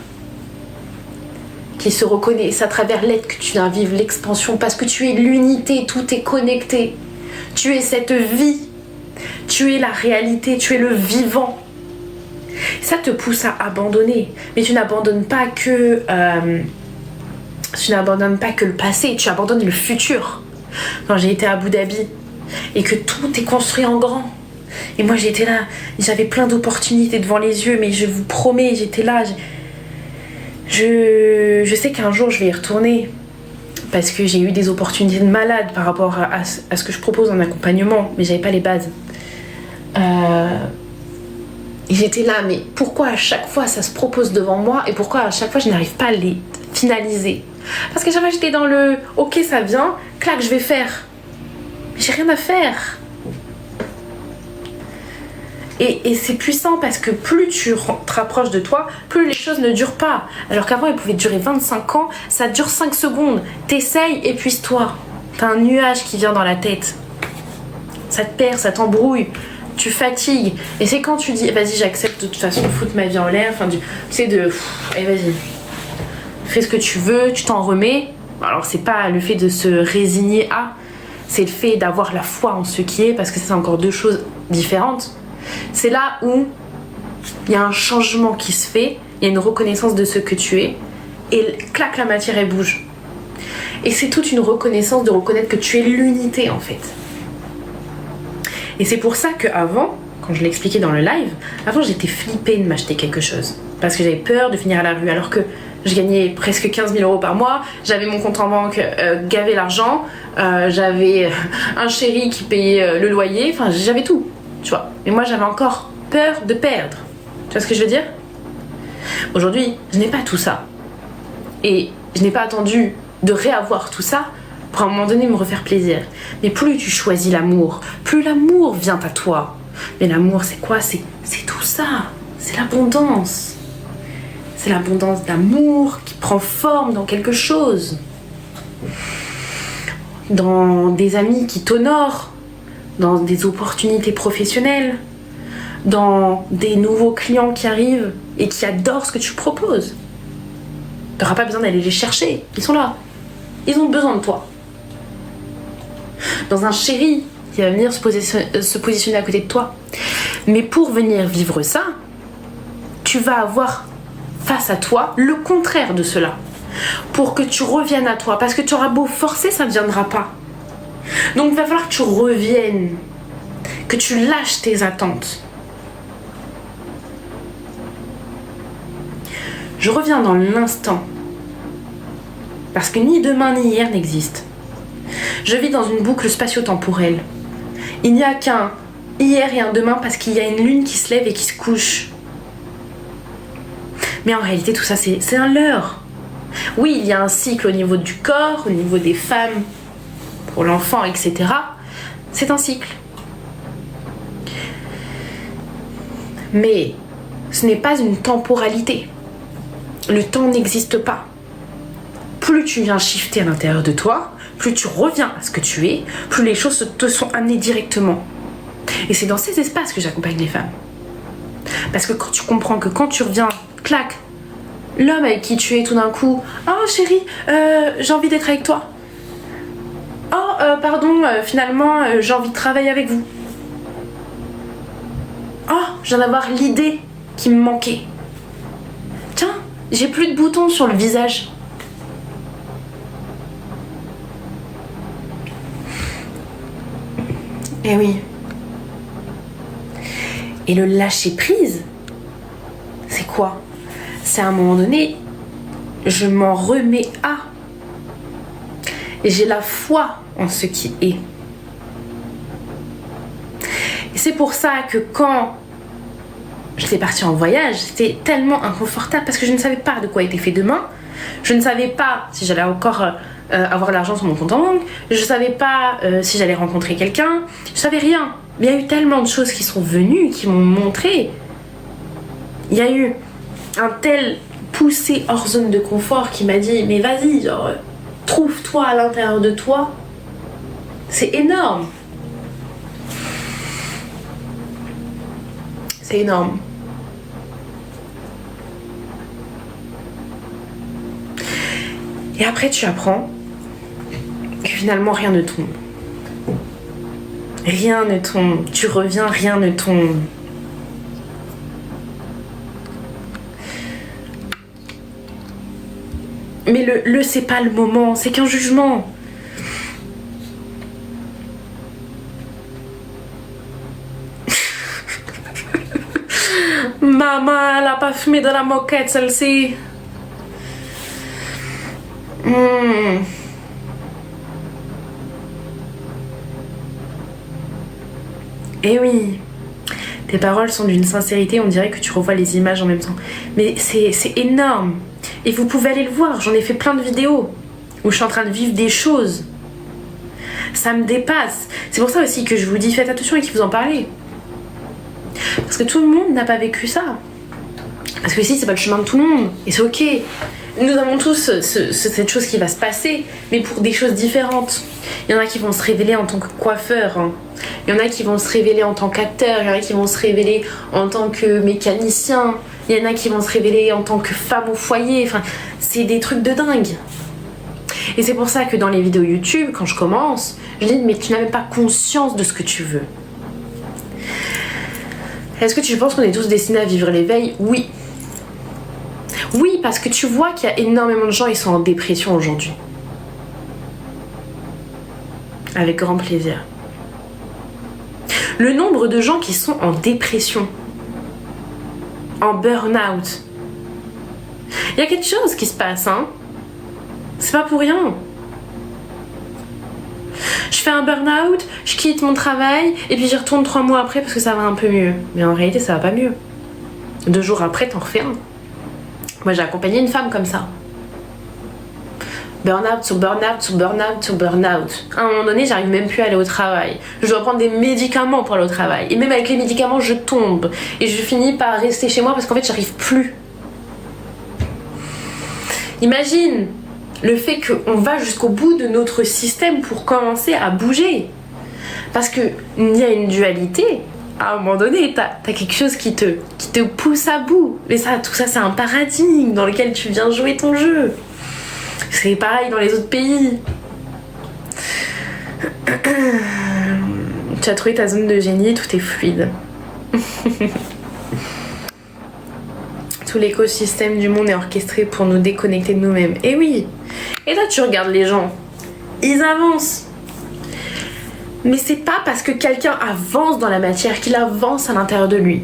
qui se reconnaît. Et c'est à travers l'être que tu viens vivre l'expansion. Parce que tu es l'unité, tout est connecté. Tu es cette vie. Tu es la réalité, tu es le vivant. Ça te pousse à abandonner. Mais tu n'abandonnes pas que... le passé, tu abandonnes le futur. Quand j'ai été à Abu Dhabi et que tout est construit en grand. Et moi j'étais là, j'avais plein d'opportunités devant les yeux, mais je vous promets, j'étais là. Je sais qu'un jour je vais y retourner parce que j'ai eu des opportunités de malade par rapport à ce que je propose en accompagnement, mais j'avais pas les bases. Et j'étais là, mais pourquoi à chaque fois ça se propose devant moi et pourquoi à chaque fois je n'arrive pas à les finaliser? Parce que chaque fois j'étais dans le ok, ça vient, clac, je vais faire. Mais j'ai rien à faire. Et c'est puissant parce que plus tu te rapproches de toi, plus les choses ne durent pas. Alors qu'avant, elles pouvaient durer 25 ans, ça dure 5 secondes. T'essayes, épuise-toi. T'as un nuage qui vient dans la tête. Ça te perd, ça t'embrouille. Tu fatigues. Et c'est quand tu dis, vas-y, j'accepte de toute façon de foutre ma vie en l'air. Enfin, tu sais, allez, vas-y. Fais ce que tu veux, tu t'en remets. Alors, c'est pas le fait de se résigner à, c'est le fait d'avoir la foi en ce qui est, parce que c'est encore deux choses différentes. C'est là où il y a un changement qui se fait, il y a une reconnaissance de ce que tu es, et clac, la matière, elle bouge. Et c'est toute une reconnaissance de reconnaître que tu es l'unité, en fait. Et c'est pour ça qu'avant, quand je l'expliquais dans le live, avant j'étais flippée de m'acheter quelque chose. Parce que j'avais peur de finir à la rue, alors que je gagnais presque 15 000 € par mois, j'avais mon compte en banque gavé l'argent, j'avais un chéri qui payait le loyer, enfin j'avais tout, tu vois. Mais moi j'avais encore peur de perdre. Tu vois ce que je veux dire? Aujourd'hui, je n'ai pas tout ça. Et je n'ai pas attendu de réavoir tout ça pour à un moment donné me refaire plaisir. Mais plus tu choisis l'amour, plus l'amour vient à toi. Mais l'amour, c'est quoi? C'est tout ça. C'est l'abondance. C'est l'abondance d'amour qui prend forme dans quelque chose. Dans des amis qui t'honorent, dans des opportunités professionnelles, dans des nouveaux clients qui arrivent et qui adorent ce que tu proposes. Tu n'auras pas besoin d'aller les chercher. Ils sont là. Ils ont besoin de toi. Dans un chéri qui va venir se positionner à côté de toi. Mais pour venir vivre ça, tu vas avoir face à toi le contraire de cela. Pour que tu reviennes à toi. Parce que tu auras beau forcer, ça ne viendra pas. Donc il va falloir que tu reviennes. Que tu lâches tes attentes. Je reviens dans l'instant. Parce que ni demain ni hier n'existe. Je vis dans une boucle spatio-temporelle. Il n'y a qu'un hier et un demain parce qu'il y a une lune qui se lève et qui se couche. Mais en réalité, tout ça, c'est un leurre. Oui, il y a un cycle au niveau du corps, au niveau des femmes, pour l'enfant, etc. C'est un cycle. Mais ce n'est pas une temporalité. Le temps n'existe pas. Plus tu viens shifter à l'intérieur de toi, plus tu reviens à ce que tu es, plus les choses te sont amenées directement. Et c'est dans ces espaces que j'accompagne les femmes. Parce que quand tu comprends que quand tu reviens, clac, l'homme avec qui tu es tout d'un coup, oh chérie, j'ai envie d'être avec toi. Oh, pardon, finalement, j'ai envie de travailler avec vous. Oh, je viens d'avoir l'idée qui me manquait. Tiens, j'ai plus de boutons sur le visage. Eh oui. Et le lâcher prise, c'est quoi? C'est à un moment donné, je m'en remets à. Et j'ai la foi en ce qui est. Et c'est pour ça que quand j'étais partie en voyage, c'était tellement inconfortable parce que je ne savais pas de quoi était fait demain. Je ne savais pas si j'allais encore avoir l'argent sur mon compte en banque. Je ne savais pas si j'allais rencontrer quelqu'un. Je ne savais rien. Mais il y a eu tellement de choses qui sont venues, qui m'ont montré. Il y a eu un tel poussé hors zone de confort qui m'a dit mais vas-y, genre, trouve-toi à l'intérieur de toi. C'est énorme. C'est énorme. Et après tu apprends que finalement rien ne tombe. Rien ne tombe. Tu reviens, rien ne tombe. Mais c'est pas le moment, c'est qu'un jugement. Maman, elle a pas fumé de la moquette, celle-ci. Eh oui, tes paroles sont d'une sincérité, on dirait que tu revois les images en même temps. Mais c'est énorme. Et vous pouvez aller le voir, j'en ai fait plein de vidéos où je suis en train de vivre des choses. Ça me dépasse. C'est pour ça aussi que je vous dis, faites attention à qui vous en parlez. Parce que tout le monde n'a pas vécu ça. Parce que si, c'est pas le chemin de tout le monde. Et c'est ok. Nous avons tous cette chose qui va se passer, mais pour des choses différentes. Il y en a qui vont se révéler en tant que coiffeur. Hein. Il y en a qui vont se révéler en tant qu'acteur. Il y en a qui vont se révéler en tant que mécanicien. Il y en a qui vont se révéler en tant que femme au foyer. Enfin, c'est des trucs de dingue. Et c'est pour ça que dans les vidéos YouTube, quand je commence, je dis mais tu n'as même pas conscience de ce que tu veux. Est-ce que tu penses qu'on est tous destinés à vivre l'éveil? Oui. Oui, parce que tu vois qu'il y a énormément de gens qui sont en dépression aujourd'hui. Avec grand plaisir. Le nombre de gens qui sont en dépression, en burn-out. Il y a quelque chose qui se passe, hein. C'est pas pour rien. Je fais un burn-out, je quitte mon travail et puis j'y retourne 3 mois après parce que ça va un peu mieux. Mais en réalité, ça va pas mieux. 2 jours après, t'en refais un. Moi, j'ai accompagné une femme comme ça. Burn-out sur burn-out sur burn-out sur burn-out. À un moment donné, j'arrive même plus à aller au travail. Je dois prendre des médicaments pour aller au travail. Et même avec les médicaments, je tombe. Et je finis par rester chez moi parce qu'en fait, j'arrive plus. Imagine le fait qu'on va jusqu'au bout de notre système pour commencer à bouger. Parce qu'il y a une dualité. À un moment donné, t'as quelque chose qui te pousse à bout. Mais ça, tout ça, c'est un paradigme dans lequel tu viens jouer ton jeu. C'est pareil dans les autres pays. Tu as trouvé ta zone de génie, tout est fluide. Tout l'écosystème du monde est orchestré pour nous déconnecter de nous-mêmes. Et oui. Et là, tu regardes les gens. Ils avancent. Mais c'est pas parce que quelqu'un avance dans la matière qu'il avance à l'intérieur de lui.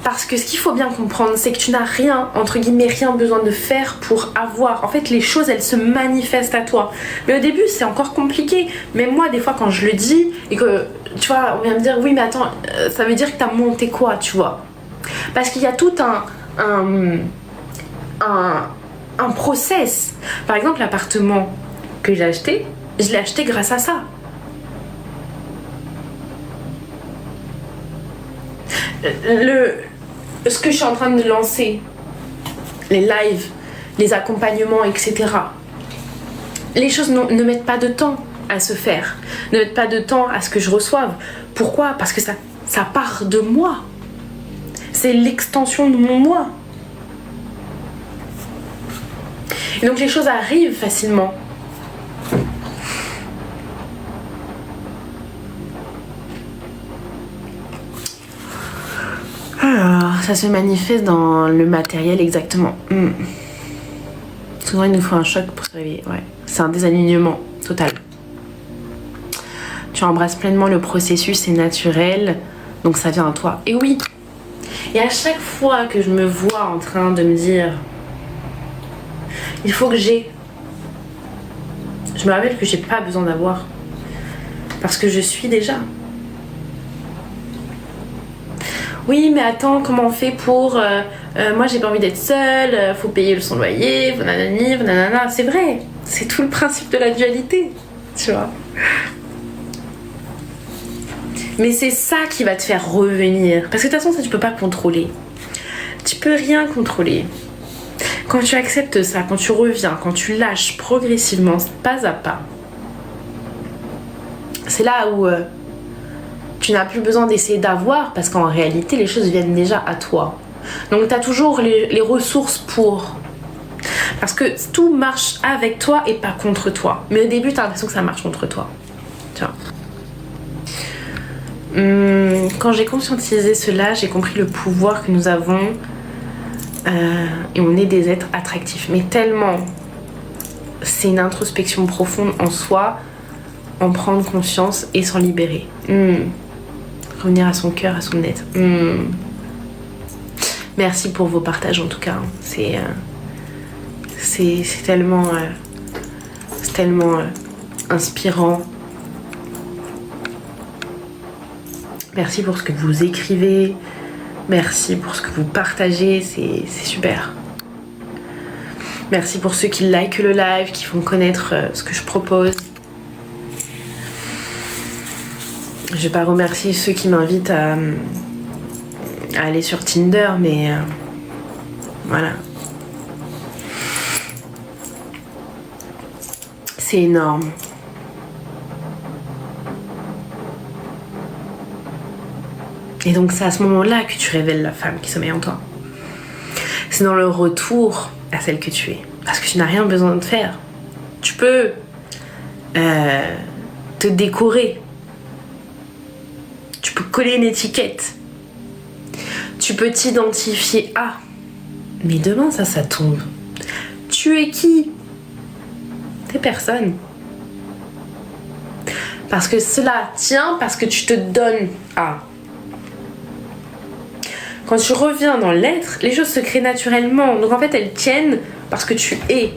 Parce que ce qu'il faut bien comprendre, c'est que tu n'as rien, entre guillemets, rien besoin de faire pour avoir. En fait, les choses, elles se manifestent à toi. Mais au début, c'est encore compliqué. Même moi, des fois, quand je le dis, et que, tu vois, on vient me dire, oui, mais attends, ça veut dire que t'as monté quoi, tu vois? Parce qu'il y a tout un process. Par exemple, l'appartement que j'ai acheté, je l'ai acheté grâce à ça. Ce que je suis en train de lancer, les lives, les accompagnements, etc. Les choses ne mettent pas de temps à se faire, ne mettent pas de temps à ce que je reçoive. Pourquoi? Parce que ça part de moi. C'est l'extension de mon moi. Et donc les choses arrivent facilement. Alors, ça se manifeste dans le matériel exactement. Souvent il nous faut un choc pour se réveiller. Ouais. C'est un désalignement total. Tu embrasses pleinement le processus, c'est naturel, donc ça vient à toi. Et oui. Et à chaque fois que je me vois en train de me dire il faut que j'ai, je me rappelle que j'ai pas besoin d'avoir parce que je suis déjà. Oui, mais attends, comment on fait pour moi j'ai pas envie d'être seule, faut payer son loyer, faut nanani, faut nanana. C'est vrai, c'est tout le principe de la dualité, tu vois. Mais c'est ça qui va te faire revenir. Parce que de toute façon, ça tu peux pas contrôler. Tu peux rien contrôler. Quand tu acceptes ça, quand tu reviens, quand tu lâches progressivement, pas à pas, c'est là où tu n'as plus besoin d'essayer d'avoir parce qu'en réalité, les choses viennent déjà à toi. Donc tu as toujours les ressources pour. Parce que tout marche avec toi et pas contre toi. Mais au début, tu as l'impression que ça marche contre toi. Tu vois. Quand j'ai conscientisé cela, j'ai compris le pouvoir que nous avons et on est des êtres attractifs. Mais tellement, c'est une introspection profonde en soi, en prendre conscience et s'en libérer. Revenir à son cœur, à son être. Merci pour vos partages en tout cas. C'est tellement, inspirant. Merci pour ce que vous écrivez. Merci pour ce que vous partagez. C'est super. Merci pour ceux qui likent le live, qui font connaître ce que je propose. Je vais pas remercier ceux qui m'invitent aller sur Tinder, mais voilà. C'est énorme. Et donc c'est à ce moment-là que tu révèles la femme qui sommeille en toi. C'est dans le retour à celle que tu es. Parce que tu n'as rien besoin de faire. Tu peux te décorer. Tu peux coller une étiquette. Tu peux t'identifier à. Mais demain, ça tombe. Tu es qui? T'es personne. Parce que cela tient, parce que tu te donnes à. Quand tu reviens dans l'être, les choses se créent naturellement. Donc en fait, elles tiennent parce que tu es.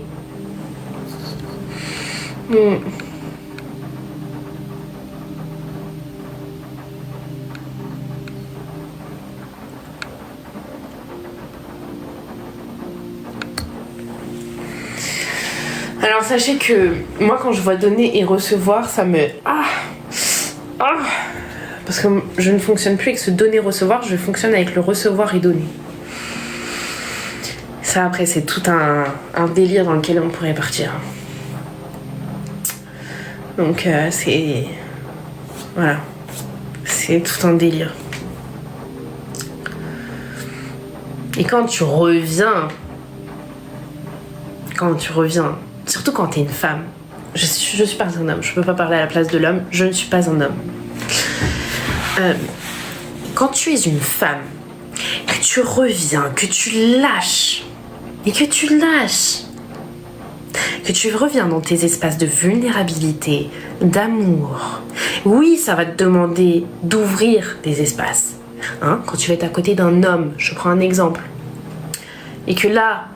Alors sachez que moi quand je vois donner et recevoir, ça me... Parce que je ne fonctionne plus avec ce donner-recevoir, je fonctionne avec le recevoir et donner. Ça après c'est tout un délire dans lequel on pourrait partir. Donc c'est... Voilà. C'est tout un délire. Et quand tu reviens, surtout quand t'es une femme, je suis pas un homme, je peux pas parler à la place de l'homme, je ne suis pas un homme. Quand tu es une femme, que tu reviens, que tu lâches, que tu reviens dans tes espaces de vulnérabilité, d'amour, oui, ça va te demander d'ouvrir des espaces. Hein, quand tu vas être à côté d'un homme, je prends un exemple, et que là,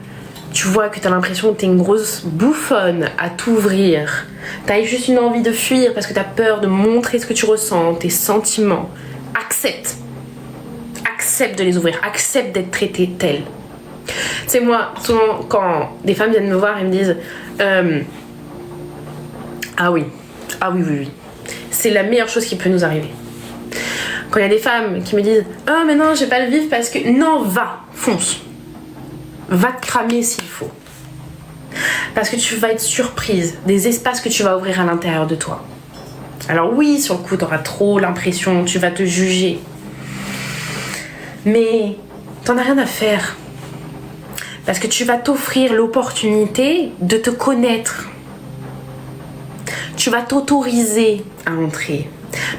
tu vois que t'as l'impression que t'es une grosse bouffonne à t'ouvrir. T'as juste une envie de fuir parce que t'as peur de montrer ce que tu ressens, tes sentiments. Accepte. Accepte de les ouvrir. Accepte d'être traitée telle. Tu sais, moi, souvent, quand des femmes viennent me voir et me disent ah oui. C'est la meilleure chose qui peut nous arriver. Quand il y a des femmes qui me disent oh mais non, je vais pas le vivre parce que... Non, va, fonce. Va te cramer s'il faut. Parce que tu vas être surprise des espaces que tu vas ouvrir à l'intérieur de toi. Alors oui, sur le coup, tu auras trop l'impression, tu vas te juger. Mais t'en as rien à faire. Parce que tu vas t'offrir l'opportunité de te connaître. Tu vas t'autoriser à entrer.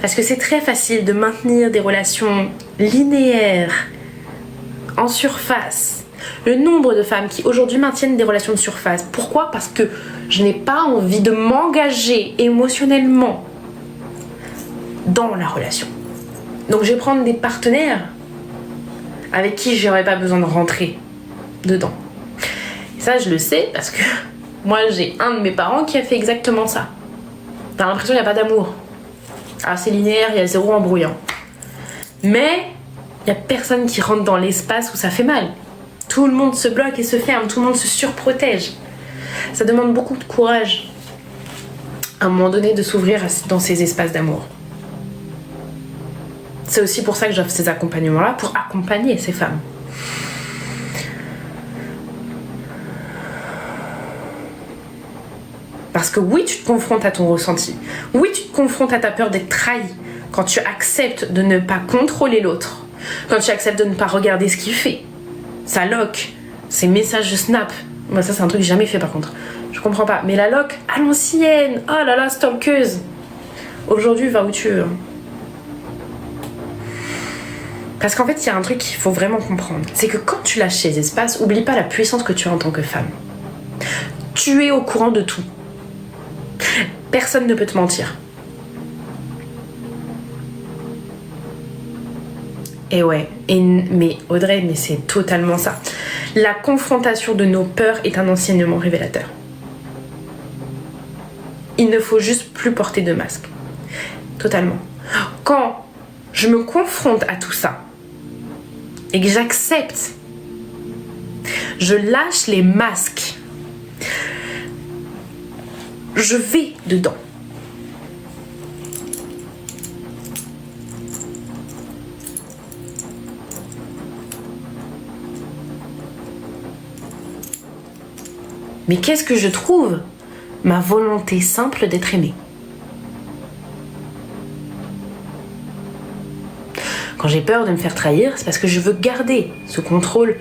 Parce que c'est très facile de maintenir des relations linéaires, en surface. Le nombre de femmes qui aujourd'hui maintiennent des relations de surface. Pourquoi? Parce que je n'ai pas envie de m'engager émotionnellement dans la relation. Donc je vais prendre des partenaires avec qui j'aurais pas besoin de rentrer dedans. Et ça, je le sais parce que moi, j'ai un de mes parents qui a fait exactement ça. T'as l'impression qu'il n'y a pas d'amour. Ah, c'est linéaire, il y a zéro embrouillant. Mais il n'y a personne qui rentre dans l'espace où ça fait mal. Tout le monde se bloque et se ferme, tout le monde se surprotège. Ça demande beaucoup de courage, à un moment donné, de s'ouvrir dans ces espaces d'amour. C'est aussi pour ça que j'offre ces accompagnements-là, pour accompagner ces femmes. Parce que oui, tu te confrontes à ton ressenti. Oui, tu te confrontes à ta peur d'être trahi. Quand tu acceptes de ne pas contrôler l'autre. Quand tu acceptes de ne pas regarder ce qu'il fait. Sa loc, ses messages de snap. Moi, ça, c'est un truc que j'ai jamais fait par contre. Je comprends pas. Mais la loc, à l'ancienne. Oh là là, stalkeuse. Aujourd'hui, va où tu veux. Parce qu'en fait, il y a un truc qu'il faut vraiment comprendre. C'est que quand tu lâches ces espaces, oublie pas la puissance que tu as en tant que femme. Tu es au courant de tout. Personne ne peut te mentir. Et ouais, mais Audrey, mais c'est totalement ça. La confrontation de nos peurs est un enseignement révélateur. Il ne faut juste plus porter de masque. Totalement. Quand je me confronte à tout ça et que j'accepte, je lâche les masques, je vais dedans. Mais qu'est-ce que je trouve? Ma volonté simple d'être aimée. Quand j'ai peur de me faire trahir, c'est parce que je veux garder ce contrôle,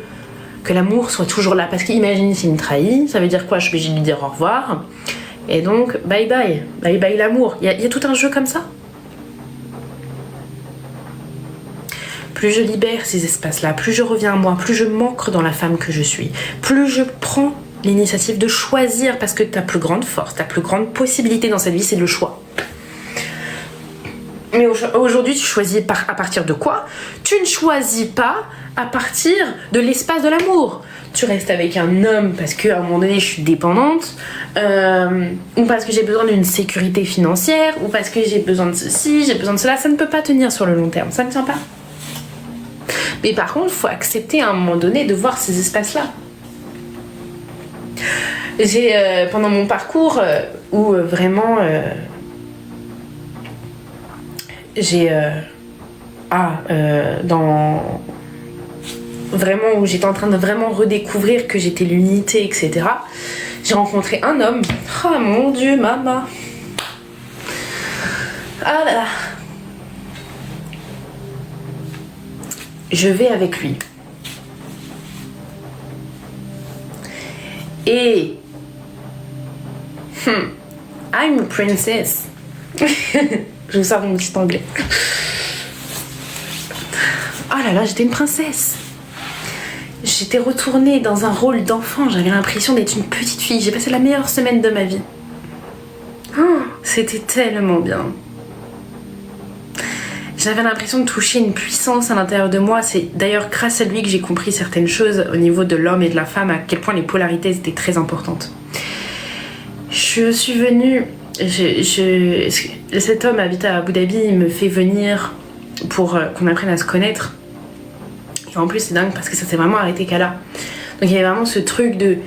que l'amour soit toujours là. Parce qu'imagine s'il me trahit, ça veut dire quoi? Je suis obligée de lui dire au revoir. Et donc, bye bye. Bye bye l'amour. Il y a tout un jeu comme ça. Plus je libère ces espaces-là, plus je reviens à moi, plus je m'ancre dans la femme que je suis, plus je prends l'initiative de choisir, parce que ta plus grande force, ta plus grande possibilité dans cette vie, c'est le choix. Mais aujourd'hui, tu choisis à partir de quoi? Tu ne choisis pas à partir de l'espace de l'amour. Tu restes avec un homme parce qu'à un moment donné, je suis dépendante, ou parce que j'ai besoin d'une sécurité financière, ou parce que j'ai besoin de ceci, j'ai besoin de cela. Ça ne peut pas tenir sur le long terme, ça ne tient pas. Mais par contre, il faut accepter à un moment donné de voir ces espaces-là. J'ai, pendant mon parcours, où vraiment... dans... Vraiment, où j'étais en train de vraiment redécouvrir que j'étais l'unité, etc. J'ai rencontré un homme. Oh mon Dieu, maman. Ah là là. Je vais avec lui. Et... I'm a princess. Je vous sors mon petit anglais. Oh là là, j'étais une princesse. J'étais retournée dans un rôle d'enfant. J'avais l'impression d'être une petite fille. J'ai passé la meilleure semaine de ma vie. Oh, c'était tellement bien. J'avais l'impression de toucher une puissance à l'intérieur de moi. C'est d'ailleurs grâce à lui que j'ai compris certaines choses au niveau de l'homme et de la femme, à quel point les polarités étaient très importantes. Je suis venue... Cet homme habite à Abu Dhabi, il me fait venir pour qu'on apprenne à se connaître. Et en plus, c'est dingue parce que ça s'est vraiment arrêté qu'à là. Donc il y avait vraiment ce truc de...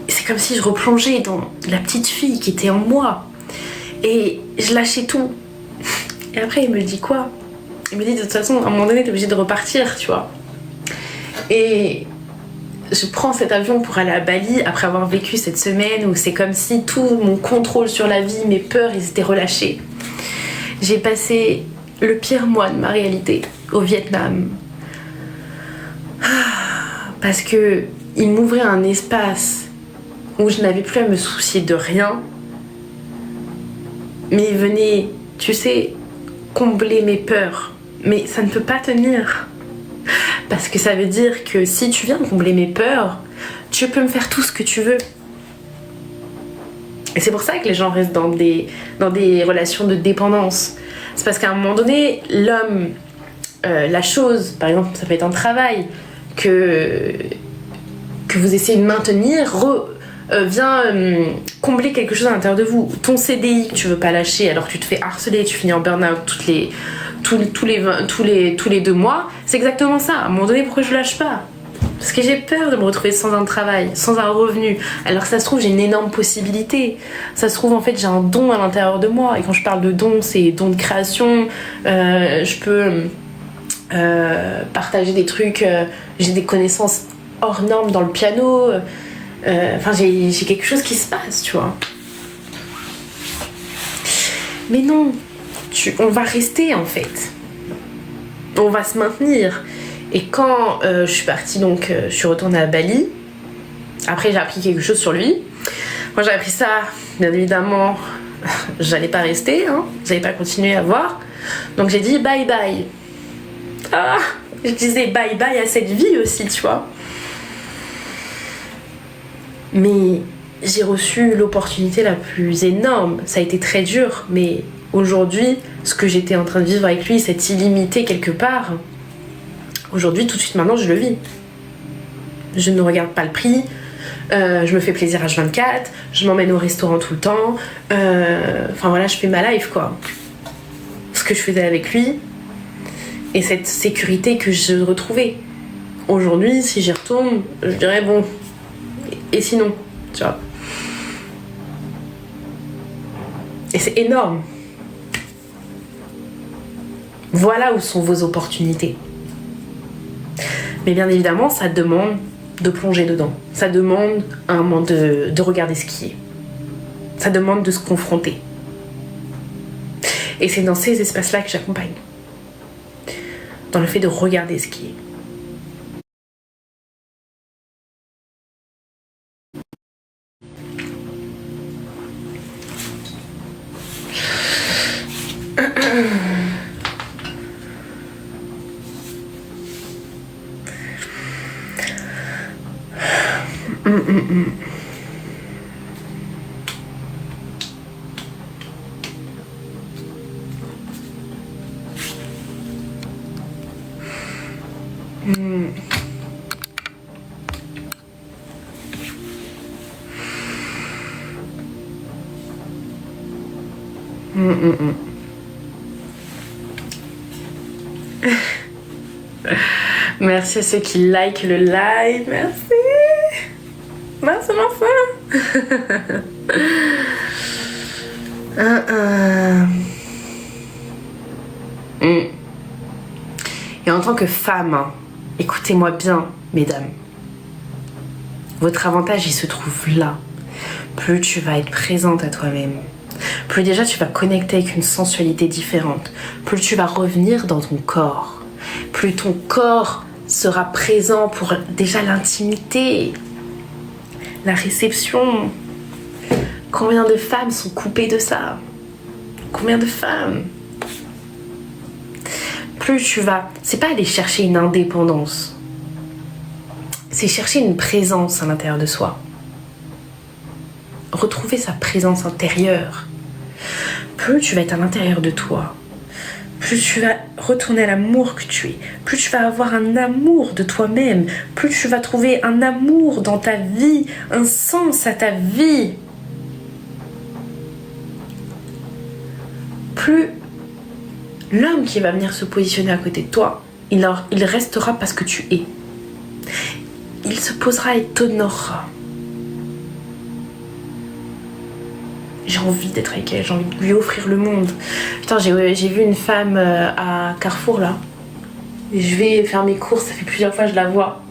C'est comme si je replongeais dans la petite fille qui était en moi. Et je lâchais tout. Et après, il me dit quoi? Il me dit de toute façon, à un moment donné, t'es obligé de repartir, tu vois. Et je prends cet avion pour aller à Bali après avoir vécu cette semaine où c'est comme si tout mon contrôle sur la vie, mes peurs, ils étaient relâchés. J'ai passé le pire mois de ma réalité au Vietnam. Parce que il m'ouvrait un espace où je n'avais plus à me soucier de rien. Mais il venait, tu sais, combler mes peurs. Mais ça ne peut pas tenir. Parce que ça veut dire que si tu viens combler mes peurs, tu peux me faire tout ce que tu veux. Et c'est pour ça que les gens restent dans des relations de dépendance. C'est parce qu'à un moment donné, l'homme, la chose, par exemple, ça peut être un travail que vous essayez de maintenir, vient combler quelque chose à l'intérieur de vous. Ton CDI que tu veux pas lâcher alors que tu te fais harceler, tu finis en burn-out tous les 2 mois, c'est exactement ça. À un moment donné, pourquoi je lâche pas? Parce que j'ai peur de me retrouver sans un travail, sans un revenu. Alors que ça se trouve, j'ai une énorme possibilité. Ça se trouve, en fait, j'ai un don à l'intérieur de moi. Et quand je parle de don, c'est don de création. Je peux partager des trucs. J'ai des connaissances hors normes dans le piano. Enfin, j'ai quelque chose qui se passe, tu vois. Mais non, on va rester, en fait. On va se maintenir. Et quand je suis partie, donc je suis retournée à Bali. Après, j'ai appris quelque chose sur lui. Moi, j'ai appris ça, bien évidemment, j'allais pas rester, hein, j'allais pas continuer à voir. Donc j'ai dit bye bye. Ah, je disais bye bye à cette vie aussi, tu vois. Mais j'ai reçu l'opportunité la plus énorme. Ça a été très dur, mais aujourd'hui, ce que j'étais en train de vivre avec lui, cette illimité quelque part, aujourd'hui, tout de suite maintenant, je le vis. Je ne regarde pas le prix, je me fais plaisir H24, je m'emmène au restaurant tout le temps, enfin voilà, je fais ma life, quoi. Ce que je faisais avec lui, et cette sécurité que je retrouvais. Aujourd'hui, si j'y retourne, je dirais bon, et sinon, tu vois. Et c'est énorme. Voilà où sont vos opportunités. Mais bien évidemment, ça demande de plonger dedans. Ça demande à un moment de regarder ce qui est. Ça demande de se confronter. Et c'est dans ces espaces-là que j'accompagne. Dans le fait de regarder ce qui est. Merci à ceux qui like le live. Merci. Merci, enfin. Et en tant que femme, hein, écoutez-moi bien, mesdames. Votre avantage, il se trouve là. Plus tu vas être présente à toi-même, plus déjà tu vas connecter avec une sensualité différente, plus tu vas revenir dans ton corps, plus ton corps sera présent pour déjà l'intimité, la réception. Combien de femmes sont coupées de ça? Combien de femmes? Plus tu vas... C'est pas aller chercher une indépendance. C'est chercher une présence à l'intérieur de soi. Retrouver sa présence intérieure. Plus tu vas être à l'intérieur de toi, plus tu vas retourner à l'amour que tu es, plus tu vas avoir un amour de toi-même, plus tu vas trouver un amour dans ta vie, un sens à ta vie. Plus l'homme qui va venir se positionner à côté de toi, il restera parce que tu es. Il se posera et t'honorera. J'ai envie d'être avec elle, j'ai envie de lui offrir le monde. Putain, j'ai vu une femme à Carrefour là. Et je vais faire mes courses, ça fait plusieurs fois que je la vois.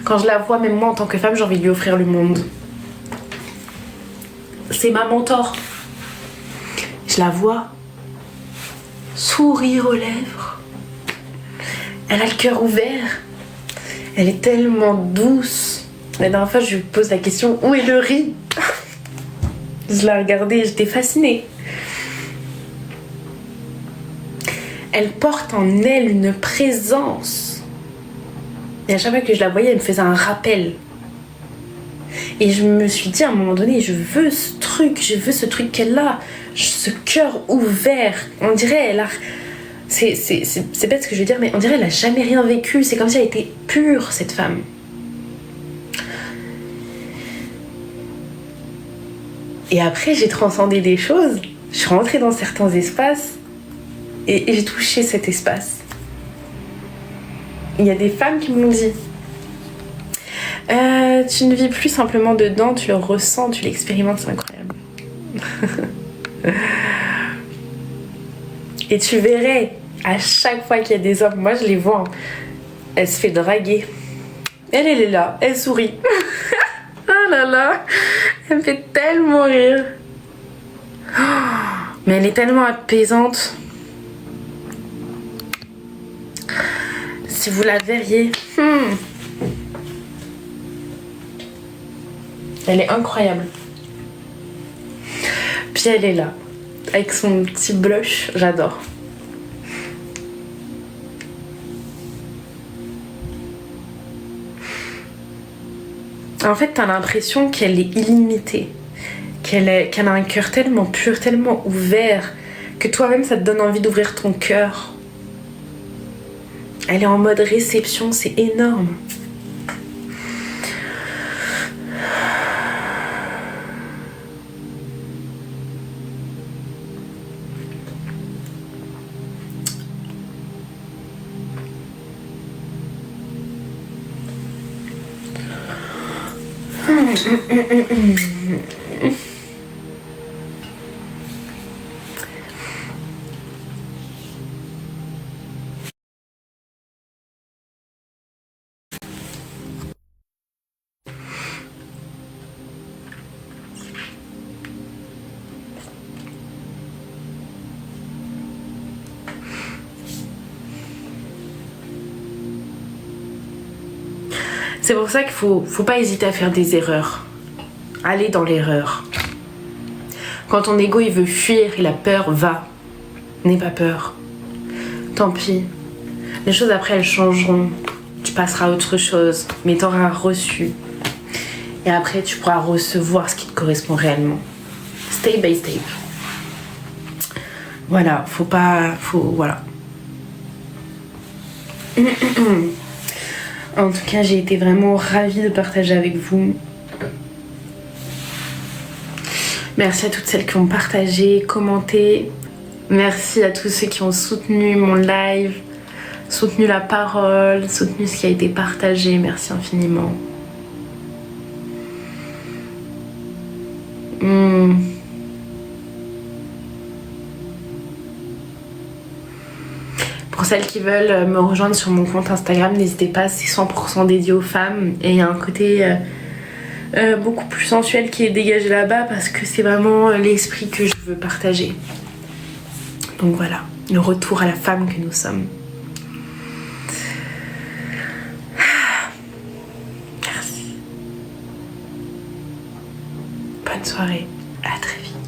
Quand je la vois, même moi en tant que femme, j'ai envie de lui offrir le monde. C'est ma mentor. Je la vois, sourire aux lèvres. Elle a le cœur ouvert. Elle est tellement douce. La dernière fois, je lui pose la question, où est le riz? Je la regardais, j'étais fascinée. Elle porte en elle une présence. Et à chaque fois que je la voyais, elle me faisait un rappel. Et je me suis dit à un moment donné, je veux ce truc qu'elle a, ce cœur ouvert. On dirait, elle a... C'est bête ce que je veux dire, mais on dirait qu'elle a jamais rien vécu. C'est comme si elle était pure, cette femme. Et après, j'ai transcendé des choses. Je suis rentrée dans certains espaces et j'ai touché cet espace. Il y a des femmes qui m'ont dit tu ne vis plus simplement dedans, tu le ressens, tu l'expérimentes, c'est incroyable. Et tu verrais, à chaque fois qu'il y a des hommes, moi je les vois, hein, elle se fait draguer. Elle est là, elle sourit. Oh là là, elle me fait tellement rire. Mais elle est tellement apaisante. Si vous la verriez, elle est incroyable. Puis elle est là, avec son petit blush, j'adore. En fait, t'as l'impression qu'elle est illimitée, qu'elle a un cœur tellement pur, tellement ouvert, que toi-même ça te donne envie d'ouvrir ton cœur. Elle est en mode réception, c'est énorme. C'est pour ça qu'il faut pas hésiter à faire des erreurs. Aller dans l'erreur. Quand ton ego il veut fuir et la peur va, n'aie pas peur. Tant pis. Les choses après elles changeront. Tu passeras à autre chose, mais t'auras reçu. Et après tu pourras recevoir ce qui te correspond réellement. Step by step. Voilà, voilà. En tout cas, j'ai été vraiment ravie de partager avec vous. Merci à toutes celles qui ont partagé, commenté. Merci à tous ceux qui ont soutenu mon live, soutenu la parole, soutenu ce qui a été partagé. Merci infiniment. Pour celles qui veulent me rejoindre sur mon compte Instagram, n'hésitez pas, c'est 100% dédié aux femmes. Et il y a un côté beaucoup plus sensuel qui est dégagé là-bas parce que c'est vraiment l'esprit que je veux partager. Donc voilà, le retour à la femme que nous sommes. Merci. Bonne soirée, à très vite.